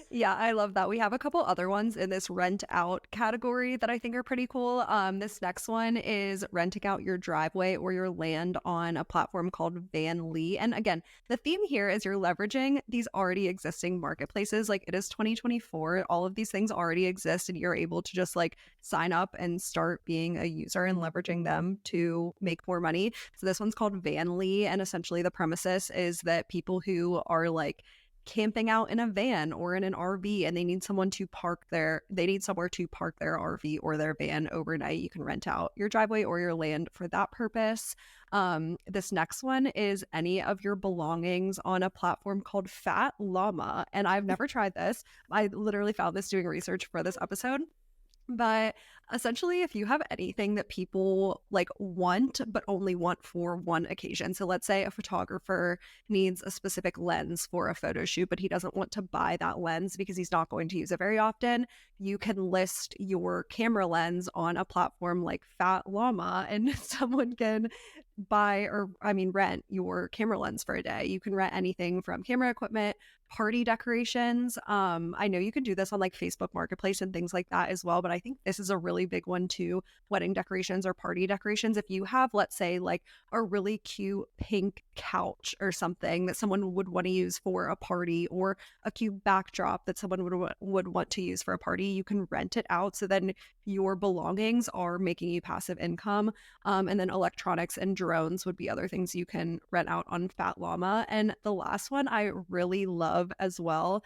Yeah, I love that. We have a couple other ones in this rent out category that I think are pretty cool. This next one is renting out your driveway or your land on a platform called Van Lee. And again, the theme here is you're leveraging these already existing marketplaces. Like it is 2024, all of these things already exist, and you're able to just like sign up and start being a user and leveraging them to make more money. So this one's called Van Lee, and essentially the premises is that people who are like camping out in a van or in an RV and they need somewhere to park their RV or their van overnight, you can rent out your driveway or your land for that purpose. This next one is any of your belongings on a platform called Fat Llama, and I've never tried this. I literally found this doing research for this episode. But essentially, if you have anything that people like want, but only want for one occasion. So let's say a photographer needs a specific lens for a photo shoot, but he doesn't want to buy that lens because he's not going to use it very often. You can list your camera lens on a platform like Fat Llama, and someone can rent your camera lens for a day. You can rent anything from camera equipment, party decorations. I know you can do this on like Facebook Marketplace and things like that as well, but I think this is a really big one too. Wedding decorations or party decorations. If you have, let's say, like a really cute pink couch or something that someone would want to use for a party, or a cute backdrop that someone would want to use for a party, you can rent it out. So then your belongings are making you passive income. And then electronics and drones would be other things you can rent out on Fat Llama. And the last one I really love as well.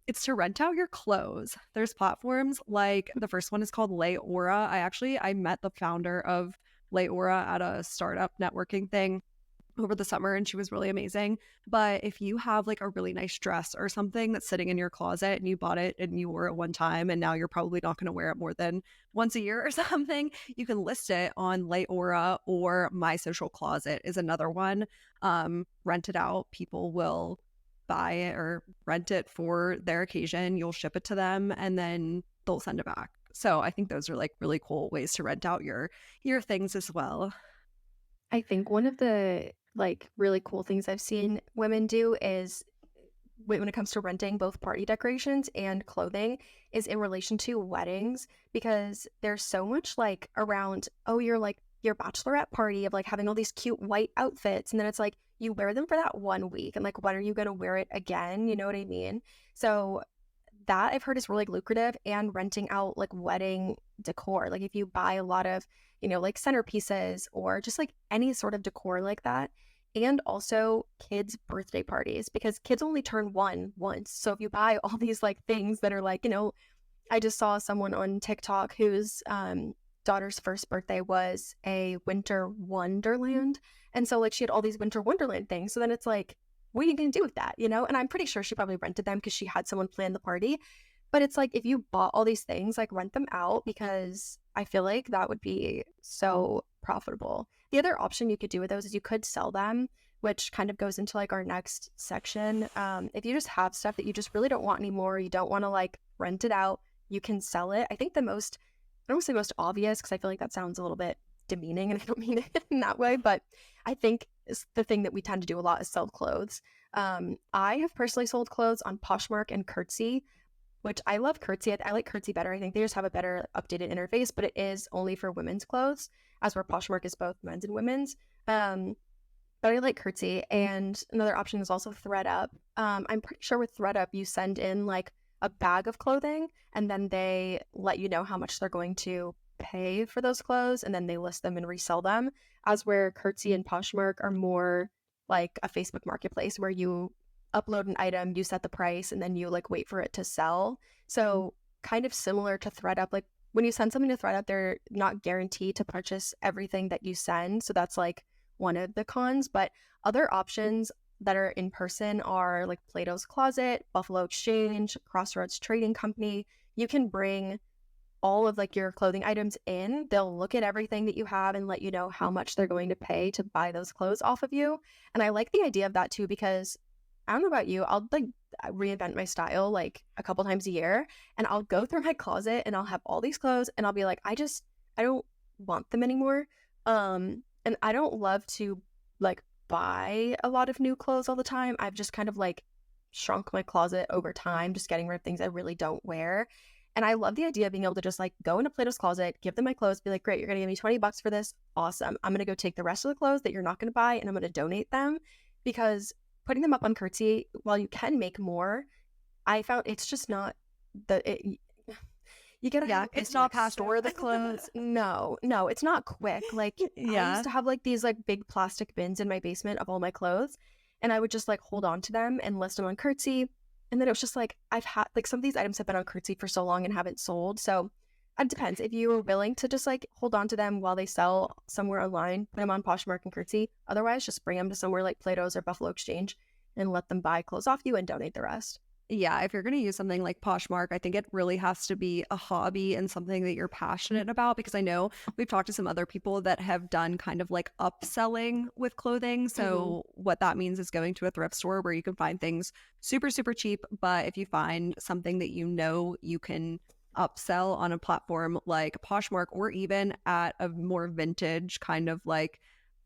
It's to rent out your clothes. There's platforms like the first one is called Leora. I met the founder of Leora at a startup networking thing over the summer, and she was really amazing. But if you have like a really nice dress or something that's sitting in your closet and you bought it and you wore it one time and now you're probably not going to wear it more than once a year or something, you can list it on Leora, or My Social Closet is another one. Rent it out. People will buy it or rent it for their occasion. You'll ship it to them and then they'll send it back. So I think those are like really cool ways to rent out your things as well. I think one of the like really cool things I've seen women do is when it comes to renting both party decorations and clothing is in relation to weddings, because there's so much like around, oh, you're like your bachelorette party of like having all these cute white outfits, and then it's like you wear them for that 1 week, and like when are you going to wear it again? You know what I mean? So that I've heard is really lucrative, and renting out like wedding decor. Like if you buy a lot of, like centerpieces or just like any sort of decor like that. And also kids' birthday parties, because kids only turn one once. So if you buy all these like things that are like, I just saw someone on TikTok whose daughter's first birthday was a winter wonderland. And so like she had all these winter wonderland things. So then it's like, what are you going to do with that? And I'm pretty sure she probably rented them because she had someone plan the party. But it's like, if you bought all these things, like rent them out, because I feel like that would be so profitable. The other option you could do with those is you could sell them, which kind of goes into like our next section. If you just have stuff that you just really don't want anymore, you don't want to like rent it out, you can sell it. I think I don't want to say most obvious because I feel like that sounds a little bit demeaning and I don't mean it in that way, but I think the thing that we tend to do a lot is sell clothes. I have personally sold clothes on Poshmark and Curtsy, which I love Curtsy. I like Curtsy better. I think they just have a better updated interface, but it is only for women's clothes, as where Poshmark is both men's and women's. But I like Curtsy. And another option is also ThreadUp. I'm pretty sure with ThreadUp, you send in like a bag of clothing, and then they let you know how much they're going to pay for those clothes, and then they list them and resell them, as where Curtsy and Poshmark are more like a Facebook marketplace where you upload an item, you set the price, and then you like wait for it to sell. So kind of similar to ThreadUp, like when you send something to ThreadUp, they're not guaranteed to purchase everything that you send. So that's like one of the cons. But other options that are in person are like Plato's Closet, Buffalo Exchange, Crossroads Trading Company. You can bring all of like your clothing items in. They'll look at everything that you have and let you know how much they're going to pay to buy those clothes off of you. And I like the idea of that too, because I don't know about you, I'll like reinvent my style like a couple times a year, and I'll go through my closet and I'll have all these clothes and I'll be like, I don't want them anymore. And I don't love to like buy a lot of new clothes all the time. I've just kind of like shrunk my closet over time, just getting rid of things I really don't wear. And I love the idea of being able to just like go into Plato's Closet, give them my clothes, be like, great, you're gonna give me $20 for this. Awesome. I'm gonna go take the rest of the clothes that you're not gonna buy and I'm gonna donate them, because putting them up on Curtsy, while you can make more, I found it's just not you gotta have Yeah, a place it's to like not passive. store the clothes. No, it's not quick. Like I Yeah. used to have like these like big plastic bins in my basement of all my clothes, and I would just like hold on to them and list them on Curtsy. And then it was just like I've had like some of these items have been on Curtsy for so long and haven't sold. So it depends. If you are willing to just like hold on to them while they sell somewhere online, put them on Poshmark and Curtsy. Otherwise, just bring them to somewhere like Plato's or Buffalo Exchange and let them buy clothes off you and donate the rest. Yeah, if you're going to use something like Poshmark, I think it really has to be a hobby and something that you're passionate about, because I know we've talked to some other people that have done kind of like upselling with clothing. Mm-hmm. So what that means is going to a thrift store where you can find things super, super cheap. But if you find something that you know you can upsell on a platform like Poshmark, or even at a more vintage kind of like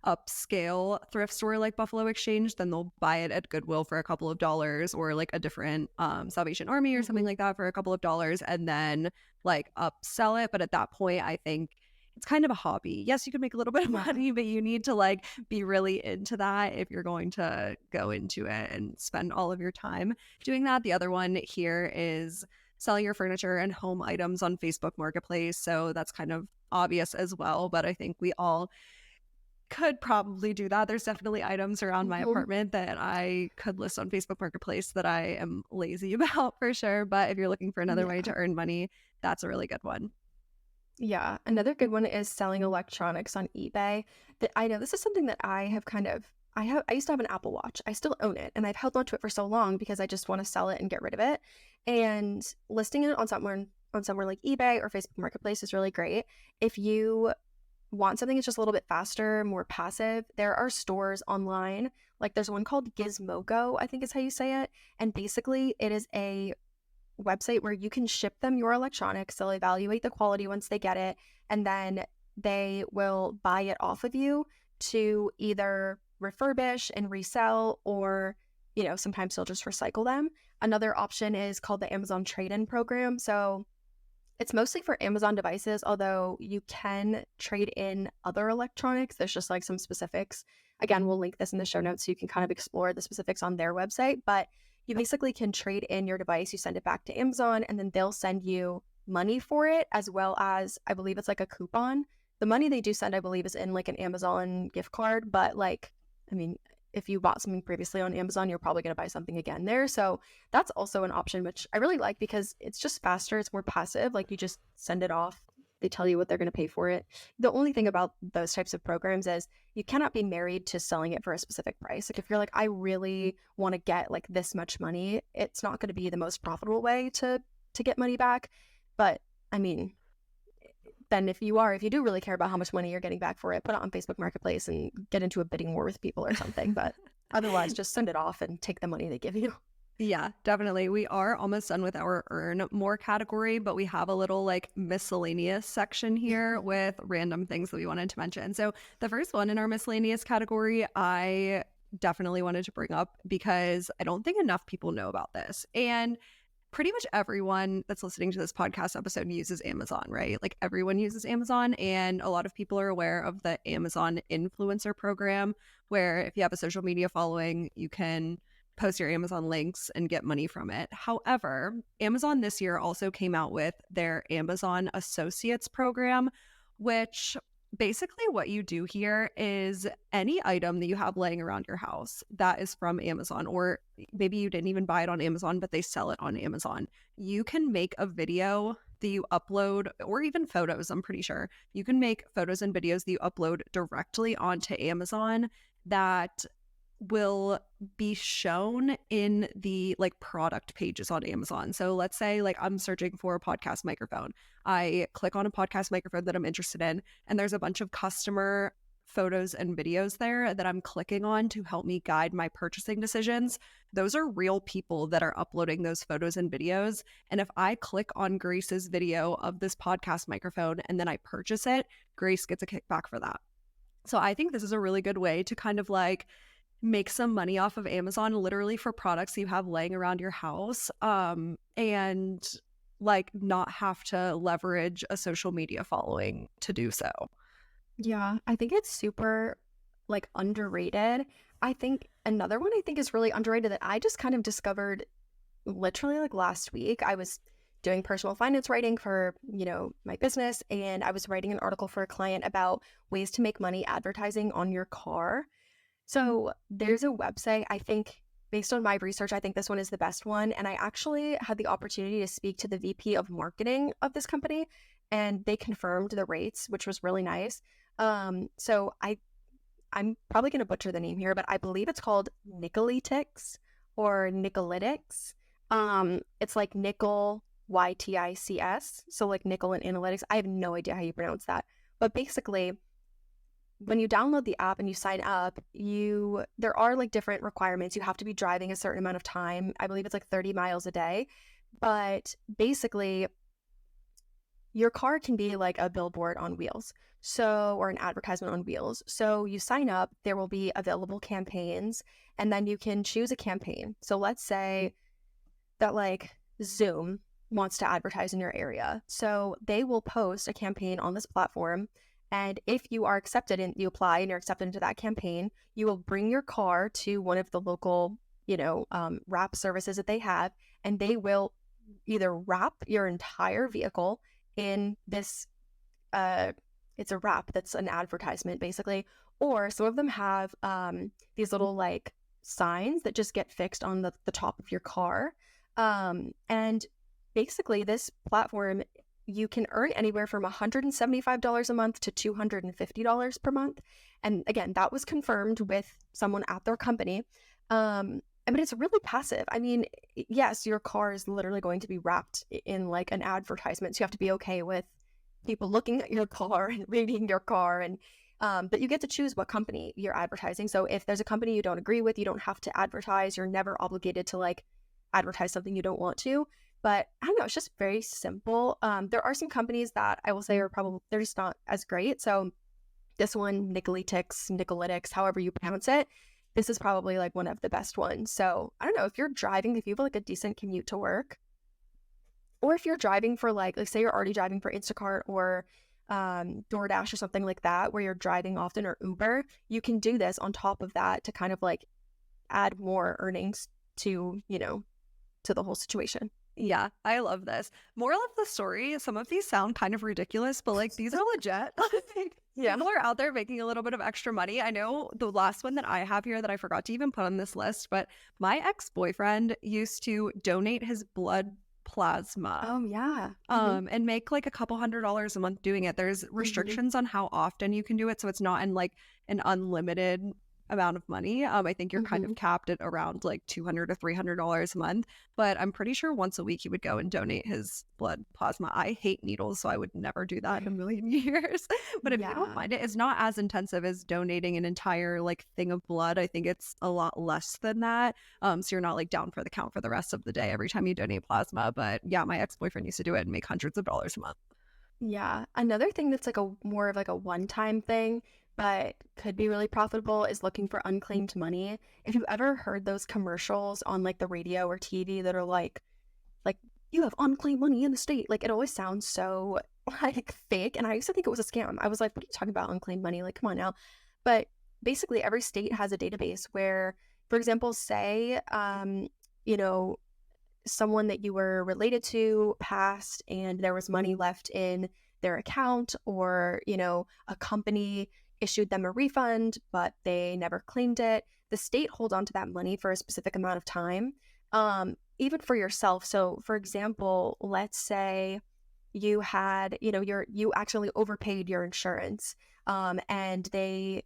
upscale thrift store like Buffalo Exchange, then they'll buy it at Goodwill for a couple of dollars, or like a different Salvation Army or something Mm-hmm. like that for a couple of dollars, and then like upsell it. But at that point, I think it's kind of a hobby. Yes, you can make a little bit of Yeah. money, but you need to like be really into that if you're going to go into it and spend all of your time doing that. The other one here is selling your furniture and home items on Facebook Marketplace. So that's kind of obvious as well, but I think we all could probably do that. There's definitely items around my Mm-hmm. apartment that I could list on Facebook Marketplace that I am lazy about for sure. But if you're looking for another way to Yeah. earn money, that's a really good one. Yeah. Another good one is selling electronics on eBay. That I know this is something that I have kind of I used to have an Apple Watch. I still own it and I've held on to it for so long because I just want to sell it and get rid of it. And listing it on somewhere like eBay or Facebook Marketplace is really great. If you want something that's just a little bit faster, more passive, there are stores online. Like there's one called Gizmodo, I think is how you say it. And basically it is a website where you can ship them your electronics. They'll evaluate the quality once they get it, and then they will buy it off of you to either refurbish and resell, or, sometimes they'll just recycle them. Another option is called the Amazon trade-in program. So it's mostly for Amazon devices, although you can trade in other electronics. There's just like some specifics. Again, we'll link this in the show notes so you can kind of explore the specifics on their website. But you basically can trade in your device, you send it back to Amazon, and then they'll send you money for it, as well as, I believe it's like a coupon. The money they do send, I believe, is in like an Amazon gift card. But like, I mean, if you bought something previously on Amazon, you're probably going to buy something again there. So that's also an option, which I really like because it's just faster. It's more passive. Like you just send it off. They tell you what they're going to pay for it. The only thing about those types of programs is you cannot be married to selling it for a specific price. Like if you're like, I really want to get like this much money, it's not going to be the most profitable way to get money back. But I mean, then if you do really care about how much money you're getting back for it, put it on Facebook Marketplace and get into a bidding war with people or something. But otherwise, just send it off and take the money they give you. Yeah, definitely. We are almost done with our earn more category, but we have a little like miscellaneous section here with random things that we wanted to mention. So the first one in our miscellaneous category, I definitely wanted to bring up because I don't think enough people know about this. And pretty much everyone that's listening to this podcast episode uses Amazon, right? Like everyone uses Amazon, and a lot of people are aware of the Amazon influencer program, where if you have a social media following, you can post your Amazon links and get money from it. However, Amazon this year also came out with their Amazon Associates program, which basically what you do here is any item that you have laying around your house that is from Amazon, or maybe you didn't even buy it on Amazon, but they sell it on Amazon. You can make a video that you upload, or even photos, I'm pretty sure. You can make photos and videos that you upload directly onto Amazon that will be shown in the like product pages on Amazon. So let's say like I'm searching for a podcast microphone. I click on a podcast microphone that I'm interested in, and there's a bunch of customer photos and videos there that I'm clicking on to help me guide my purchasing decisions. Those are real people that are uploading those photos and videos. And if I click on Grace's video of this podcast microphone and then I purchase it, Grace gets a kickback for that. So I think this is a really good way to kind of like make some money off of Amazon literally for products you have laying around your house, and like not have to leverage a social media following to do so. Yeah, I think it's super like underrated. I think another one I think is really underrated that I just kind of discovered literally like last week. I was doing personal finance writing for, my business, and I was writing an article for a client about ways to make money advertising on your car. So there's a website, I think, based on my research, I think this one is the best one. And I actually had the opportunity to speak to the VP of marketing of this company, and they confirmed the rates, which was really nice. I'm probably going to butcher the name here, but I believe it's called Nicolytics or Nicolytics. It's like nickel, YTICS. So like nickel and analytics. I have no idea how you pronounce that. But basically, when you download the app and you sign up, there are like different requirements. You have to be driving a certain amount of time. I believe it's like 30 miles a day. But basically, your car can be like a billboard on wheels. So, or an advertisement on wheels. So you sign up, there will be available campaigns, and then you can choose a campaign. So let's say that like Zoom wants to advertise in your area. So they will post a campaign on this platform. And if you are accepted and you apply and you're accepted into that campaign, you will bring your car to one of the local, wrap services that they have, and they will either wrap your entire vehicle in this, it's a wrap that's an advertisement basically, or some of them have these little like signs that just get fixed on the top of your car. And basically this platform, you can earn anywhere from $175 a month to $250 per month. And again, that was confirmed with someone at their company. But it's really passive. I mean, yes, your car is literally going to be wrapped in like an advertisement. So you have to be okay with people looking at your car and reading your car. And but you get to choose what company you're advertising. So if there's a company you don't agree with, you don't have to advertise. You're never obligated to like advertise something you don't want to. But I don't know, it's just very simple. There are some companies that I will say are probably, they're just not as great. So this one, Nicolytics, however you pronounce it, this is probably like one of the best ones. So I don't know, if you're driving, if you have like a decent commute to work, or if you're driving for like say you're already driving for Instacart or DoorDash or something like that, where you're driving often, or Uber, you can do this on top of that to kind of like add more earnings to, to the whole situation. Yeah, I love this. Moral of the story, some of these sound kind of ridiculous, but like these are legit. Yeah. People are out there making a little bit of extra money. I know the last one that I have here that I forgot to even put on this list, but my ex-boyfriend used to donate his blood plasma. Oh yeah. And make like a couple $100s a month doing it. There's restrictions on how often you can do it, so it's not in like an unlimited amount of money. I think you're kind of capped at around like $200 to $300 a month, but I'm pretty sure once a week he would go and donate his blood plasma. I hate needles, so I would never do that in a million years. But if you don't mind it, it's not as intensive as donating an entire like thing of blood. I think it's a lot less than that. So you're not like down for the count for the rest of the day every time you donate plasma. But yeah, my ex-boyfriend used to do it and make hundreds of dollars a month. Yeah. Another thing that's like a more of like a one-time thing, but could be really profitable, is looking for unclaimed money. If you've ever heard those commercials on like the radio or TV that are like you have unclaimed money in the state, like it always sounds so like fake. And I used to think it was a scam. I was like, what are you talking about, unclaimed money? Like, come on now. But basically every state has a database where, for example, say, someone that you were related to passed and there was money left in their account, or, a company issued them a refund, but they never claimed it. The state holds on to that money for a specific amount of time, even for yourself. So for example, let's say you had, you actually overpaid your insurance, and they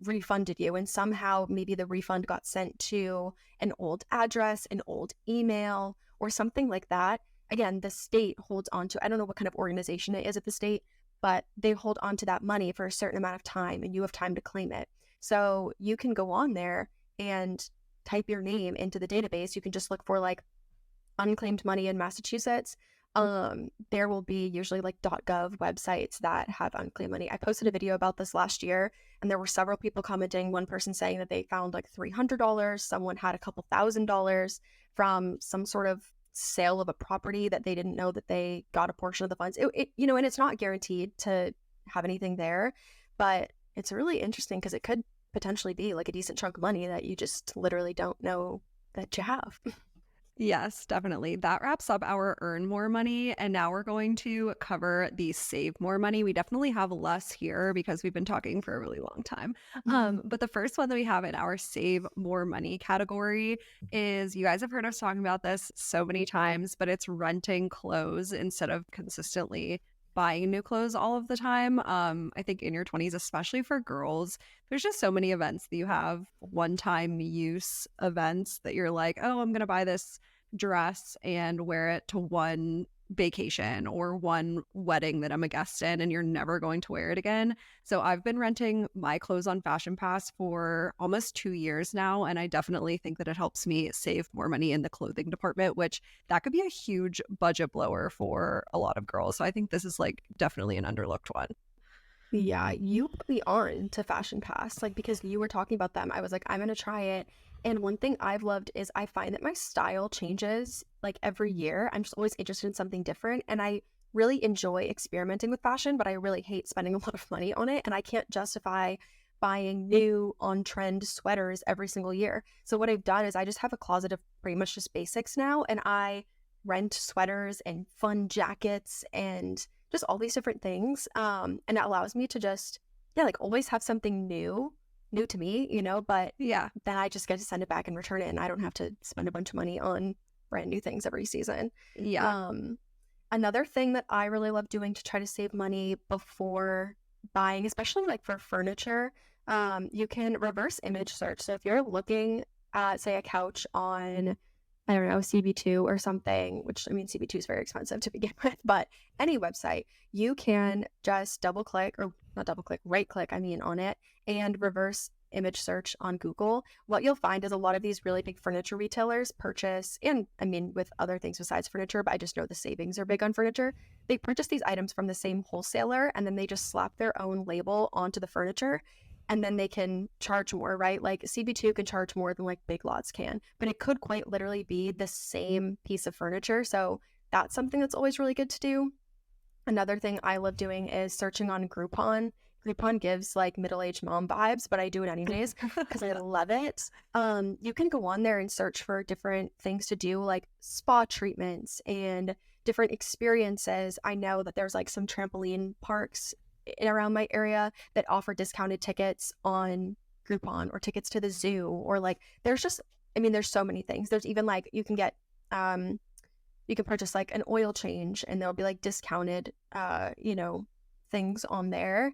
refunded you, and somehow maybe the refund got sent to an old address, an old email, or something like that. Again, the state holds on to, I don't know what kind of organization it is at the state, but they hold on to that money for a certain amount of time, and you have time to claim it. So you can go on there and type your name into the database. You can just look for like unclaimed money in Massachusetts. there will be usually like .gov websites that have unclaimed money. I posted a video about this last year, and there were several people commenting. One person saying that they found like $300. Someone had a couple $1,000 from some sort of sale of a property that they didn't know that they got a portion of the funds. And it's not guaranteed to have anything there, but it's really interesting because it could potentially be like a decent chunk of money that you just literally don't know that you have. Yes, definitely. That wraps up our earn more money. And now we're going to cover the save more money. We definitely have less here because we've been talking for a really long time. But the first one that we have in our save more money category is, you guys have heard us talking about this so many times, but it's renting clothes instead of consistently buying new clothes all of the time. I think in your 20s, especially for girls, there's just so many events that you have one-time use events that you're like, oh, I'm going to buy this dress and wear it to one vacation or one wedding that I'm a guest in, and you're never going to wear it again. So I've been renting my clothes on Fashion Pass for almost 2 years now, and I definitely think that it helps me save more money in the clothing department, which that could be a huge budget blower for a lot of girls. So I think this is like definitely an underlooked one. Yeah, you put me on to Fashion Pass, like because you were talking about them. I was like, I'm gonna try it. And one thing I've loved is I find that my style changes like every year. I'm just always interested in something different. And I really enjoy experimenting with fashion, but I really hate spending a lot of money on it. And I can't justify buying new on trend sweaters every single year. So what I've done is I just have a closet of pretty much just basics now. And I rent sweaters and fun jackets and just all these different things. And it allows me to just, yeah, like always have something new to me, but Yeah. then I just get to send it back and return it, and I don't have to spend a bunch of money on brand new things every season. Yeah. Another thing that I really love doing to try to save money before buying, especially like for furniture, you can reverse image search. So if you're looking at, say, a couch on, I don't know, CB2 or something, which I mean, CB2 is very expensive to begin with, but any website, you can just double click, or not double click, right click, on it, and reverse image search on Google. What you'll find is a lot of these really big furniture retailers purchase, and with other things besides furniture, but I just know the savings are big on furniture. They purchase these items from the same wholesaler, and then they just slap their own label onto the furniture, and then they can charge more, right? Like CB2 can charge more than like Big Lots can, but it could quite literally be the same piece of furniture. So that's something that's always really good to do. Another thing I love doing is searching on Groupon. Groupon gives like middle-aged mom vibes, but I do it anyways because I love it. You can go on there and search for different things to do, like spa treatments and different experiences. I know that there's like some trampoline parks around my area that offer discounted tickets on Groupon, or tickets to the zoo, or like there's just, there's so many things. There's even like you can get you can purchase like an oil change, and there'll be like discounted things on there.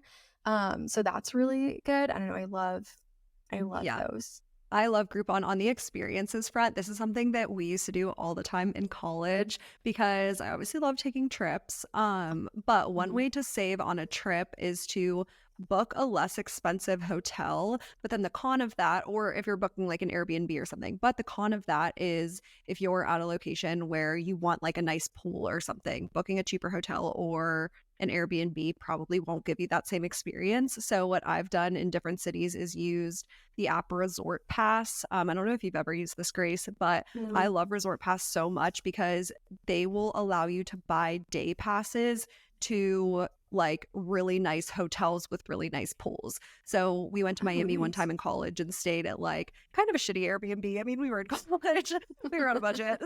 So that's really good. I don't know, I love Yeah. those. I love Groupon on the experiences front. This is something that we used to do all the time in college because I obviously love taking trips. But one way to save on a trip is to book a less expensive hotel. But then the con of that, or if you're booking like an Airbnb or something, but the con of that is if you're at a location where you want like a nice pool or something, booking a cheaper hotel or an Airbnb probably won't give you that same experience. So what I've done in different cities is used the app Resort Pass. I don't know if you've ever used this, Grace, but I love Resort Pass so much because they will allow you to buy day passes to like really nice hotels with really nice pools. So we went to Miami one time in college and stayed at like kind of a shitty Airbnb. We were in college, we were on a budget.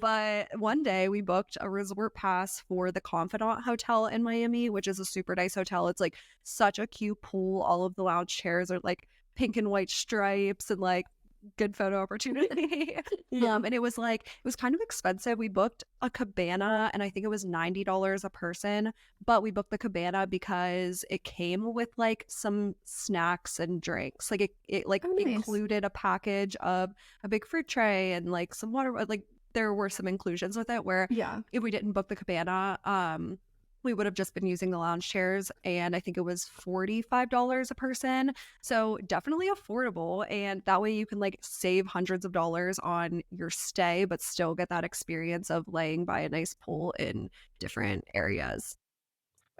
But one day we booked a Resort Pass for the Confidant Hotel in Miami, which is a super nice hotel. It's like such a cute pool. All of the lounge chairs are like pink and white stripes and like good photo opportunity. And it was kind of expensive. We booked a cabana and I think it was $90 a person, but we booked the cabana because it came with like some snacks and drinks. Like it like included a package of a big fruit tray and like some water. Like there were some inclusions with it where if we didn't book the cabana, we would have just been using the lounge chairs, and I think it was $45 a person. So definitely affordable. And that way you can like save hundreds of dollars on your stay, but still get that experience of laying by a nice pool in different areas.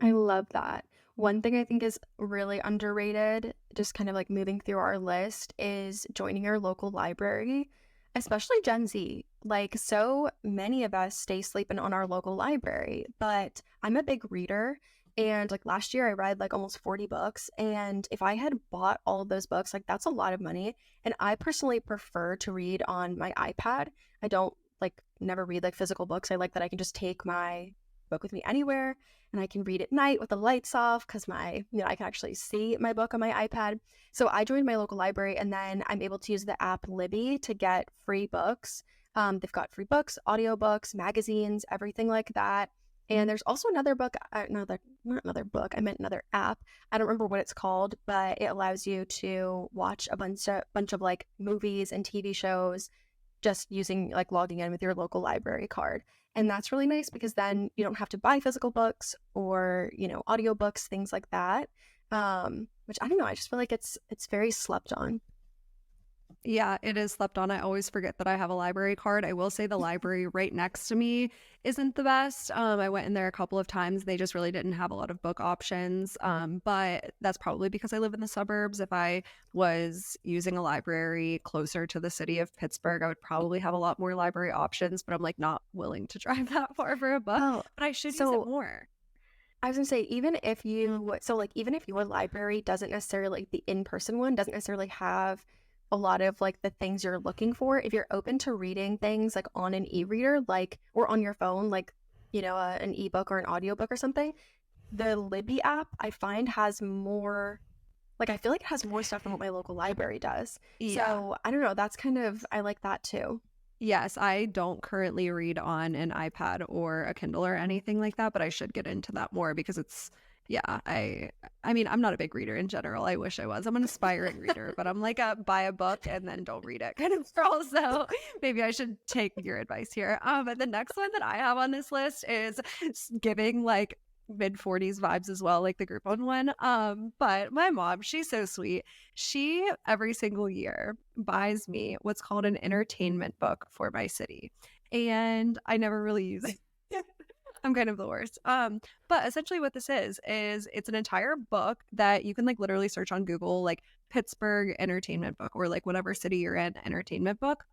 I love that. One thing I think is really underrated, just kind of like moving through our list, is joining your local library, especially Gen Z. Like, so many of us stay sleeping on our local library, but I'm a big reader. And like last year, I read like almost 40 books. And if I had bought all of those books, like that's a lot of money. And I personally prefer to read on my iPad. I don't like never read like physical books. I like that I can just take my book with me anywhere and I can read at night with the lights off because I can actually see my book on my iPad. So I joined my local library and then I'm able to use the app Libby to get free books. They've got free books, audiobooks, magazines, everything like that. And there's also another book, not another book, I meant another app. I don't remember what it's called, but it allows you to watch a bunch of like movies and TV shows just using like logging in with your local library card. And that's really nice because then you don't have to buy physical books or, audiobooks, things like that. Which I don't know, I just feel like it's very slept on. Yeah, it is slept on. I always forget that I have a library card. I will say the library right next to me isn't the best. I went in there a couple of times. They just really didn't have a lot of book options. But that's probably because I live in the suburbs. If I was using a library closer to the city of Pittsburgh, I would probably have a lot more library options, but I'm like not willing to drive that far for a book. Oh, But I should use it so more. I was gonna say, even if your library doesn't necessarily, like the in-person one doesn't necessarily have a lot of like the things you're looking for, if you're open to reading things like on an e-reader, like, or on your phone, like, an ebook or an audiobook or something, the Libby app I find has more, like, I feel like it has more stuff than what my local library does. Yeah. So I don't know, I like that too. Yes, I don't currently read on an iPad or a Kindle or anything like that, but I should get into that more because yeah, I mean, I'm not a big reader in general. I wish I was. I'm an aspiring reader, but I'm like a buy a book and then don't read it kind of girl. So maybe I should take your advice here. But the next one that I have on this list is giving like mid 40s vibes as well, like the Groupon one. But my mom, she's so sweet. She every single year buys me what's called an entertainment book for my city. And I never really use it. I'm kind of the worst. But essentially what this is it's an entire book that you can like literally search on Google, like Pittsburgh entertainment book or like whatever city you're in, entertainment book.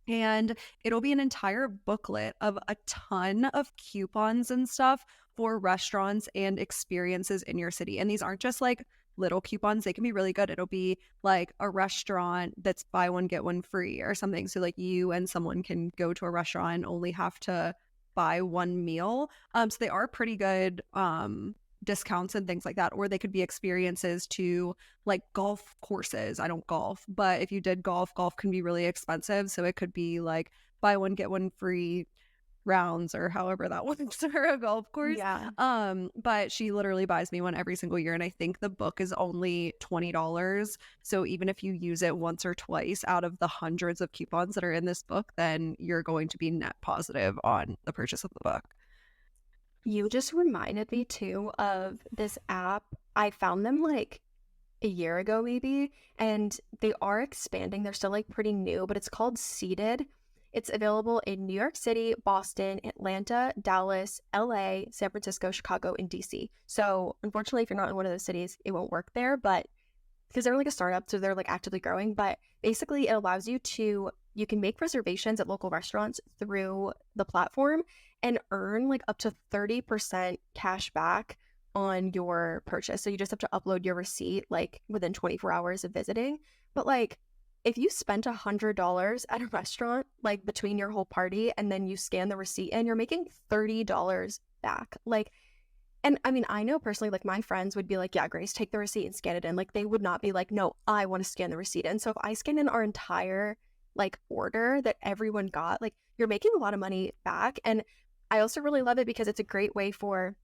And it'll be an entire booklet of a ton of coupons and stuff for restaurants and experiences in your city. And these aren't just like little coupons, they can be really good. It'll be like a restaurant that's buy one, get one free or something. So like you and someone can go to a restaurant and only have to buy one meal. So they are pretty good discounts and things like that. Or they could be experiences to like golf courses. I don't golf, but if you did golf can be really expensive. So it could be like buy one, get one free rounds or however that works for a golf course. Yeah. But she literally buys me one every single year. And I think the book is only $20. So even if you use it once or twice out of the hundreds of coupons that are in this book, then you're going to be net positive on the purchase of the book. You just reminded me too of this app. I found them like a year ago maybe, and they are expanding. They're still like pretty new, but it's called Seated. It's available in New York City, Boston, Atlanta, Dallas, LA, San Francisco, Chicago, and DC. So unfortunately, if you're not in one of those cities, it won't work there, but because they're like a startup, so they're like actively growing. But basically it allows you can make reservations at local restaurants through the platform and earn like up to 30% cash back on your purchase. So you just have to upload your receipt like within 24 hours of visiting. But like if you spent $100 at a restaurant, like between your whole party, and then you scan the receipt and you're making $30 back. Like, and I mean, I know personally, like my friends would be like, yeah, Grace, take the receipt and scan it in. Like they would not be like, no, I want to scan the receipt in. So if I scan in our entire like order that everyone got, like you're making a lot of money back. And I also really love it because it's a great way for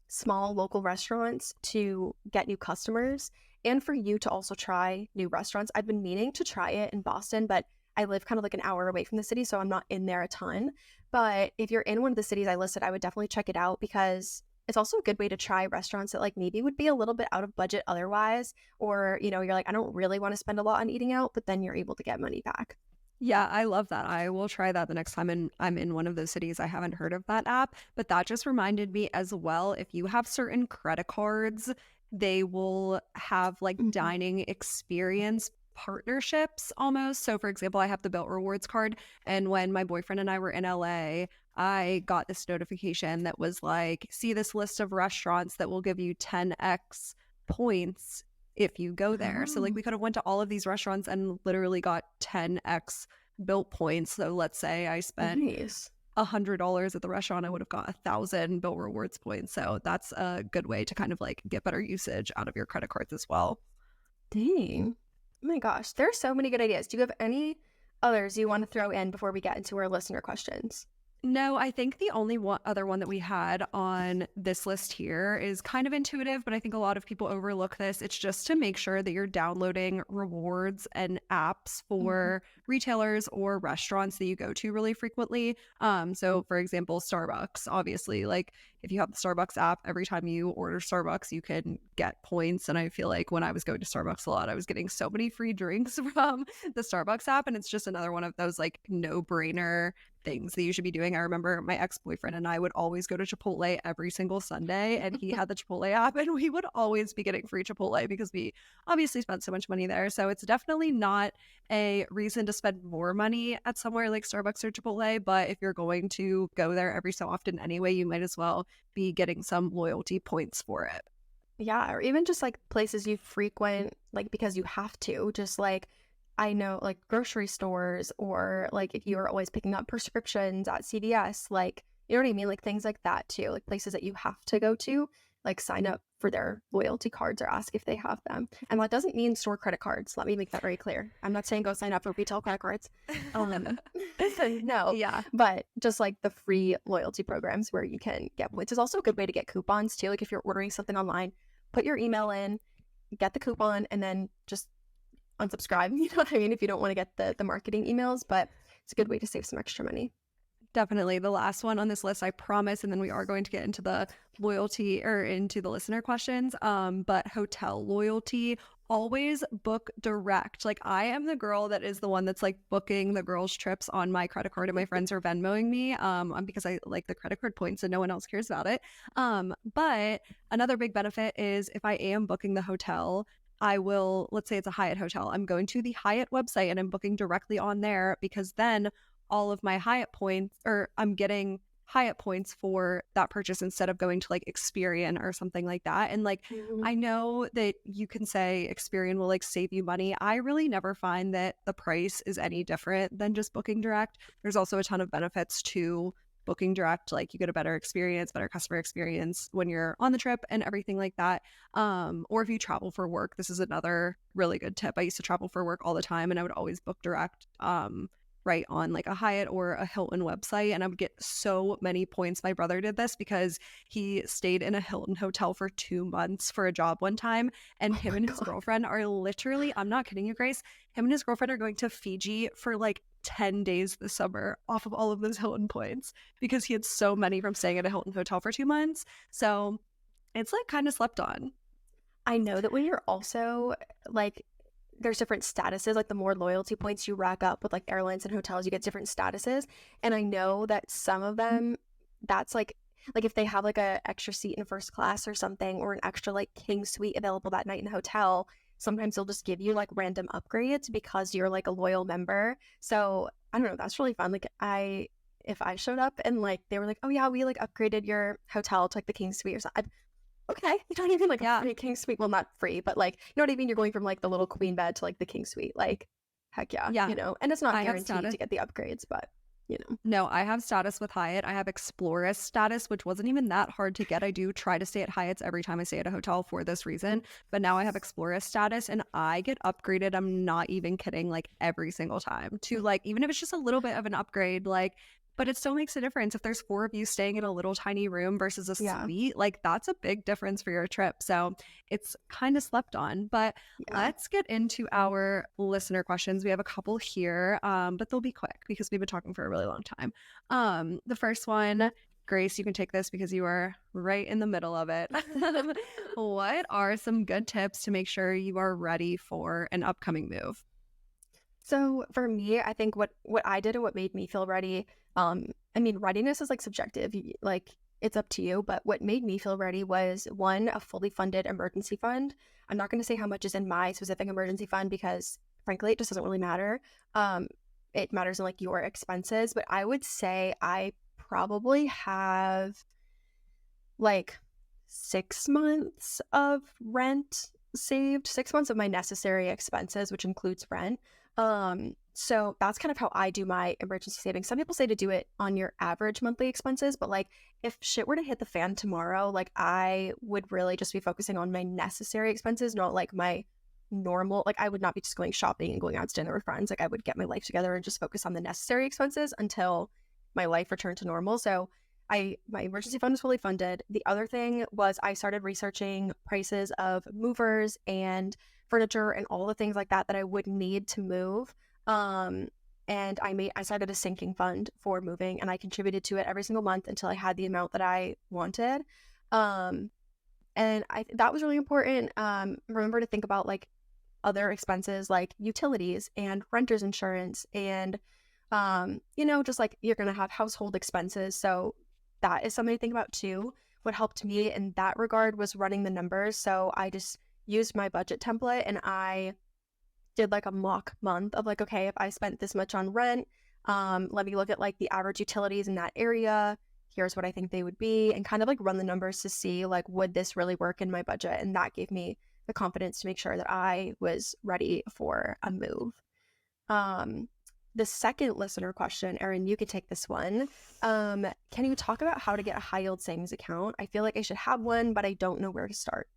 small local restaurants to get new customers and for you to also try new restaurants. I've been meaning to try it in Boston, but I live kind of like an hour away from the city, so I'm not in there a ton. But if you're in one of the cities I listed, I would definitely check it out because it's also a good way to try restaurants that like maybe would be a little bit out of budget otherwise, or you're like, I don't really want to spend a lot on eating out, but then you're able to get money back. Yeah, I love that. I will try that the next time I'm in one of those cities. I haven't heard of that app, but that just reminded me as well, if you have certain credit cards, they will have like Mhm. dining experience partnerships almost. So for example, I have the Built Rewards card, and when my boyfriend and I were in LA, I got this notification that was like, see this list of restaurants that will give you 10x points if you go there. So like Oh, we could have went to all of these restaurants and literally got 10x built points. So let's say I spent nice. $100 at the restaurant, I would have got 1,000 built rewards points. So that's a good way to kind of like get better usage out of your credit cards as well. Dang. Oh my gosh, there are so many good ideas. Do you have any others you want to throw in before we get into our listener questions? No, I think the only other one that we had on this list here is kind of intuitive, but I think a lot of people overlook this. It's just to make sure that you're downloading rewards and apps Mhm. for retailers or restaurants that you go to really frequently. So for example, Starbucks, obviously, like if you have the Starbucks app, every time you order Starbucks, you can get points. And I feel like when I was going to Starbucks a lot, I was getting so many free drinks from the Starbucks app. And it's just another one of those like no-brainer things that you should be doing. I remember my ex-boyfriend and I would always go to Chipotle every single Sunday, and he had the Chipotle app, and we would always be getting free Chipotle because we obviously spent so much money there. So it's definitely not a reason to spend more money at somewhere like Starbucks or Chipotle, but if you're going to go there every so often anyway, you might as well be getting some loyalty points for it. Yeah, or even just like places you frequent, like because you have to, just like I know, like grocery stores, or like if you're always picking up prescriptions at CVS, like, you know what I mean? Like things like that too, like places that you have to go to, like sign up for their loyalty cards or ask if they have them. And that doesn't mean store credit cards. Let me make that very clear. I'm not saying go sign up for retail credit cards. Um, no, Yeah. but just like the free loyalty programs where you can get points is also a good way to get coupons too. Like if you're ordering something online, put your email in, get the coupon, and then just unsubscribe. You know what I mean? If you don't want to get the marketing emails, but it's a good way to save some extra money. Definitely. The last one on this list, I promise, and then we are going to get into the loyalty or into the listener questions. But hotel loyalty, always book direct. Like I am the girl that is the one that's like booking the girls' trips on my credit card, and my friends are Venmoing me because I like the credit card points and no one else cares about it. But another big benefit is if I am booking the hotel, I will, let's say it's a Hyatt hotel. I'm going to the Hyatt website and I'm booking directly on there because then all of my Hyatt points, or I'm getting Hyatt points for that purchase instead of going to like Experian or something like that. And like, Mhm. I know that you can say Experian will like save you money. I really never find that the price is any different than just booking direct. There's also a ton of benefits to booking direct. Like you get a better experience, better customer experience when you're on the trip and everything like that. Or if you travel for work, this is another really good tip. I used to travel for work all the time and I would always book direct. Right on like a Hyatt or a Hilton website, and I would get so many points. My brother did this because he stayed in a Hilton hotel for 2 months for a job one time, and Oh him my and his God. girlfriend are literally, I'm not kidding you, Grace, him and his girlfriend are going to Fiji for like 10 days this summer off of all of those Hilton points because he had so many from staying at a Hilton hotel for 2 months. So it's like kind of slept on. I know that when you're also like, there's different statuses, like the more loyalty points you rack up with like airlines and hotels, you get different statuses. And I know that some of them, that's like if they have like a extra seat in first class or something, or an extra like king suite available that night in a hotel, sometimes they'll just give you like random upgrades because you're like a loyal member. So I don't know, that's really fun. Like if I showed up and like they were like, oh yeah, we like upgraded your hotel to like the king suite or something, okay, you don't even like a Yeah. free king suite. Well, not free, but like, you know what I mean? You're going from like the little queen bed to like the king suite. Like, heck yeah, Yeah. and it's not I have guaranteed status. to get the upgrades, but you know. No, I have status with Hyatt. I have Explorist status, which wasn't even that hard to get. I do try to stay at Hyatt's every time I stay at a hotel for this reason. But now I have Explorist status and I get upgraded. I'm not even kidding, like every single time to like, even if it's just a little bit of an upgrade, like, but it still makes a difference if there's four of you staying in a little tiny room versus a Yeah, suite. Like, that's a big difference for your trip. So it's kind of slept on. But yeah. let's get into our listener questions. We have a couple here, but they'll be quick because we've been talking for a really long time. The first one, Grace, you can take this because you are right in the middle of it. What are some good tips to make sure you are ready for an upcoming move? So for me, I think what I did and what made me feel ready, I mean, readiness is like subjective. Like it's up to you, but what made me feel ready was one, a fully funded emergency fund. I'm not going to say how much is in my specific emergency fund because frankly, it just doesn't really matter. Um, it matters in like your expenses, but I would say I probably have like 6 months of rent saved, 6 months of my necessary expenses, which includes rent. So that's kind of how I do my emergency savings. Some people say to do it on your average monthly expenses, but like if shit were to hit the fan tomorrow, like I would really just be focusing on my necessary expenses, not like my normal, like I would not be just going shopping and going out to dinner with friends. Like I would get my life together and just focus on the necessary expenses until my life returned to normal. So my emergency fund was fully funded. The other thing was I started researching prices of movers and furniture and all the things like that that I would need to move. And I started a sinking fund for moving, and I contributed to it every single month until I had the amount that I wanted. Um, and I that was really important. Remember to think about like other expenses like utilities and renter's insurance and just like you're gonna have household expenses. So that is something to think about too. What helped me in that regard was running the numbers. So I just used my budget template and I did like a mock month of like, okay, if I spent this much on rent, let me look at like the average utilities in that area. Here's what I think they would be, and kind of like run the numbers to see like, would this really work in my budget? And that gave me the confidence to make sure that I was ready for a move. Um, the second listener question, Erin, you could take this one. Can you talk about how to get a high yield savings account? I feel like I should have one, but I don't know where to start.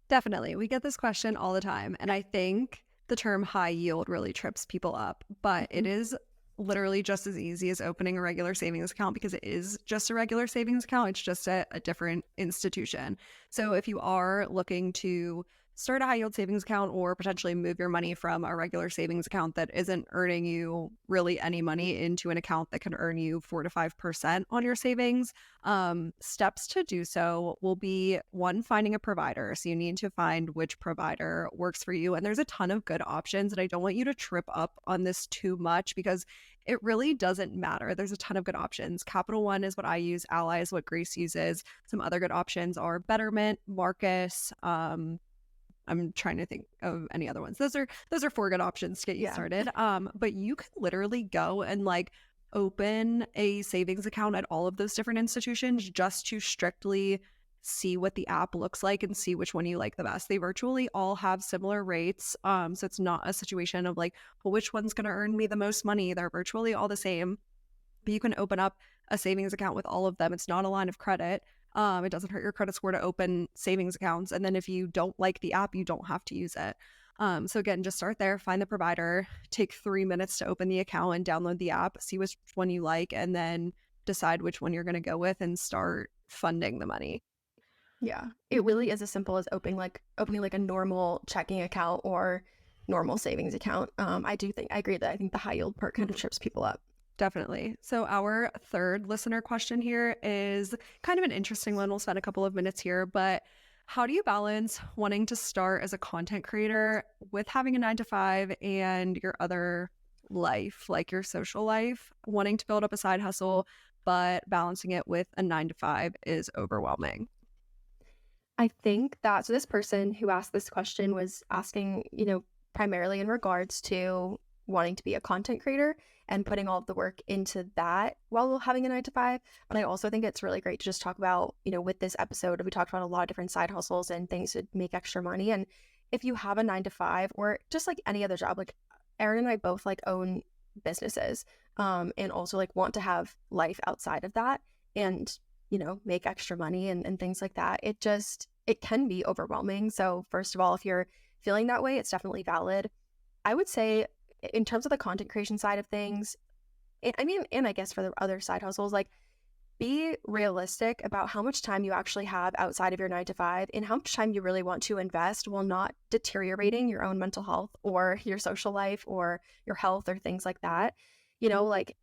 Definitely. We get this question all the time. And I think the term high yield really trips people up, but it Mhm. is literally just as easy as opening a regular savings account because it is just a regular savings account. It's just a different institution. So if you are looking to start a high yield savings account or potentially move your money from a regular savings account that isn't earning you really any money into an account that can earn you 4 to 5% on your savings, steps to do so will be one, finding a provider. So you need to find which provider works for you. And there's a ton of good options. And I don't want you to trip up on this too much because it really doesn't matter. There's a ton of good options. Capital One is what I use. Ally is what Grace uses. Some other good options are Betterment, Marcus. I'm trying to think of any other ones. Those are four good options to get you Yeah. started. But you can literally go and like open a savings account at all of those different institutions just to strictly see what the app looks like and see which one you like the best. They virtually all have similar rates. So it's not a situation of like, well, which one's going to earn me the most money? They're virtually all the same. But you can open up a savings account with all of them. It's not a line of credit. It doesn't hurt your credit score to open savings accounts. And then if you don't like the app, you don't have to use it. So again, just start there, find the provider, take 3 minutes to open the account and download the app, see which one you like, and then decide which one you're going to go with and start funding the money. Yeah. It really is as simple as opening like a normal checking account or normal savings account. I agree that I think the high yield part kind of trips people up. Definitely. So our third listener question here is kind of an interesting one. We'll spend a couple of minutes here, but how do you balance wanting to start as a content creator with having a 9 to 5 and your other life, like your social life, wanting to build up a side hustle, but balancing it with a 9 to 5 is overwhelming? I think that so this person who asked this question was asking, primarily in regards to wanting to be a content creator and putting all of the work into that while having a 9 to 5. But I also think it's really great to just talk about, with this episode, we talked about a lot of different side hustles and things to make extra money. And if you have a 9 to 5 or just like any other job, like Erin and I both like own businesses, and also like want to have life outside of that. And make extra money and things like that. It can be overwhelming. So first of all, if you're feeling that way, it's definitely valid. I would say in terms of the content creation side of things, and I guess for the other side hustles, like be realistic about how much time you actually have outside of your 9 to 5 and how much time you really want to invest while not deteriorating your own mental health or your social life or your health or things like that. Like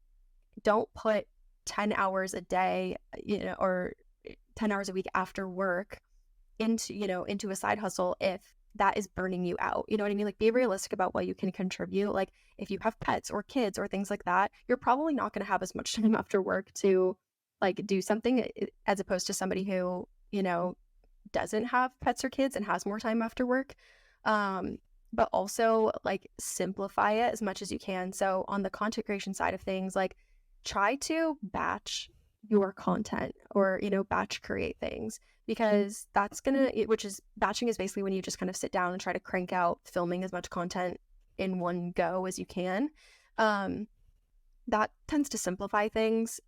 don't put 10 hours a day, or 10 hours a week after work into a side hustle if that is burning you out. You know what I mean? Like, be realistic about what you can contribute. Like, if you have pets or kids or things like that, you're probably not going to have as much time after work to like do something, as opposed to somebody who, doesn't have pets or kids and has more time after work. But also like simplify it as much as you can. So on the content creation side of things, like try to batch your content, or, batch create things, because which is batching is basically when you just kind of sit down and try to crank out filming as much content in one go as you can. That tends to simplify things.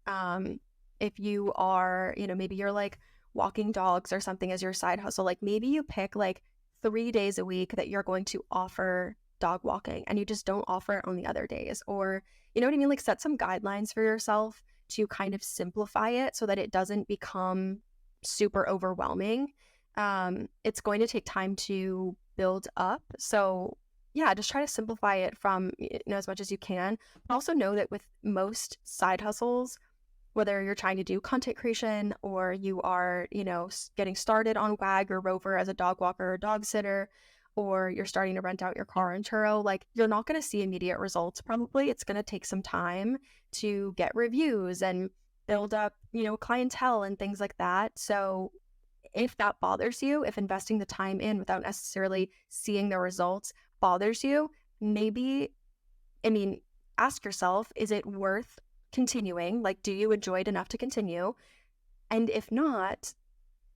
If you are, maybe you're like walking dogs or something as your side hustle, like maybe you pick like 3 days a week that you're going to offer dog walking, and you just don't offer it on the other days. Or, you know what I mean? Like, set some guidelines for yourself to kind of simplify it so that it doesn't become super overwhelming. It's going to take time to build up. So yeah, just try to simplify it from, as much as you can. But also know that with most side hustles, whether you're trying to do content creation or you are, getting started on Wag or Rover as a dog walker or dog sitter, or you're starting to rent out your car on Turo, like, you're not going to see immediate results. Probably it's going to take some time to get reviews and build up, clientele and things like that. So if that bothers you, if investing the time in without necessarily seeing the results bothers you, maybe, ask yourself, is it worth continuing? Like, do you enjoy it enough to continue? And if not,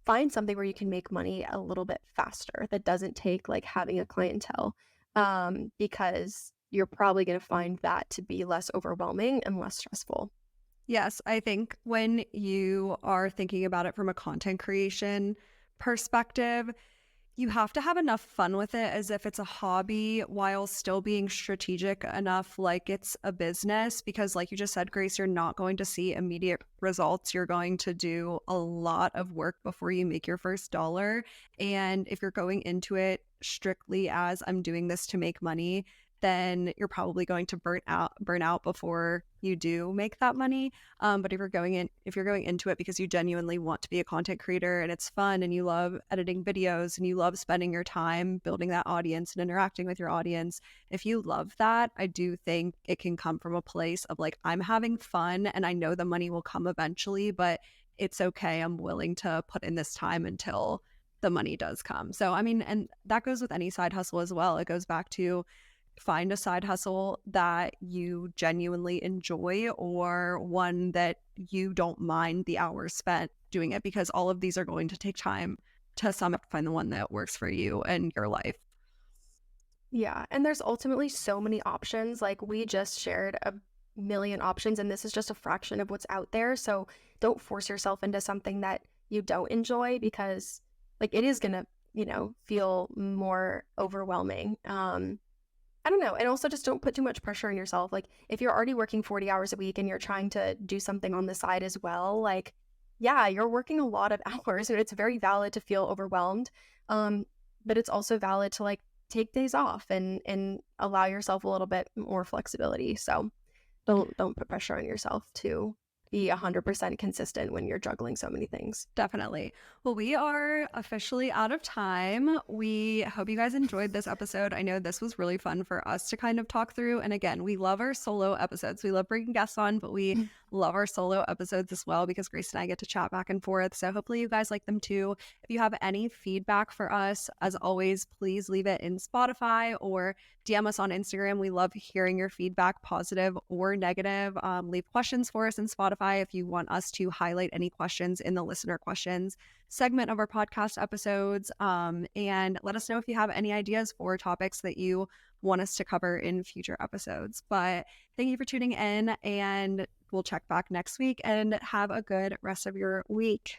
find something where you can make money a little bit faster that doesn't take like having a clientele, because you're probably going to find that to be less overwhelming and less stressful. Yes, I think when you are thinking about it from a content creation perspective, you have to have enough fun with it as if it's a hobby while still being strategic enough like it's a business. Because like you just said, Grace, you're not going to see immediate results. You're going to do a lot of work before you make your first dollar. And if you're going into it strictly as I'm doing this to make money, then you're probably going to burn out before you do make that money. But if you're going into it because you genuinely want to be a content creator and it's fun and you love editing videos and you love spending your time building that audience and interacting with your audience, if you love that, I do think it can come from a place of like, I'm having fun and I know the money will come eventually, but it's okay. I'm willing to put in this time until the money does come. So, and that goes with any side hustle as well. It goes back to find a side hustle that you genuinely enjoy, or one that you don't mind the hours spent doing it, because all of these are going to take time to find the one that works for you and your life. Yeah, and there's ultimately so many options. Like, we just shared a million options, and this is just a fraction of what's out there. So don't force yourself into something that you don't enjoy, because like it is gonna, feel more overwhelming. I don't know. And also, just don't put too much pressure on yourself. Like, if you're already working 40 hours a week and you're trying to do something on the side as well, like, yeah, you're working a lot of hours, and it's very valid to feel overwhelmed. But it's also valid to like take days off and allow yourself a little bit more flexibility. So don't put pressure on yourself to be 100% consistent when you're juggling so many things. Definitely. Well, we are officially out of time. We hope you guys enjoyed this episode. I know this was really fun for us to kind of talk through. And again, we love our solo episodes. We love bringing guests on, but we love our solo episodes as well, because Grace and I get to chat back and forth. So hopefully you guys like them too. If you have any feedback for us, as always, please leave it in Spotify or DM us on Instagram. We love hearing your feedback, positive or negative. Leave questions for us in Spotify if you want us to highlight any questions in the listener questions segment of our podcast episodes. And let us know if you have any ideas for topics that you want us to cover in future episodes. But thank you for tuning in, and we'll check back next week, and have a good rest of your week.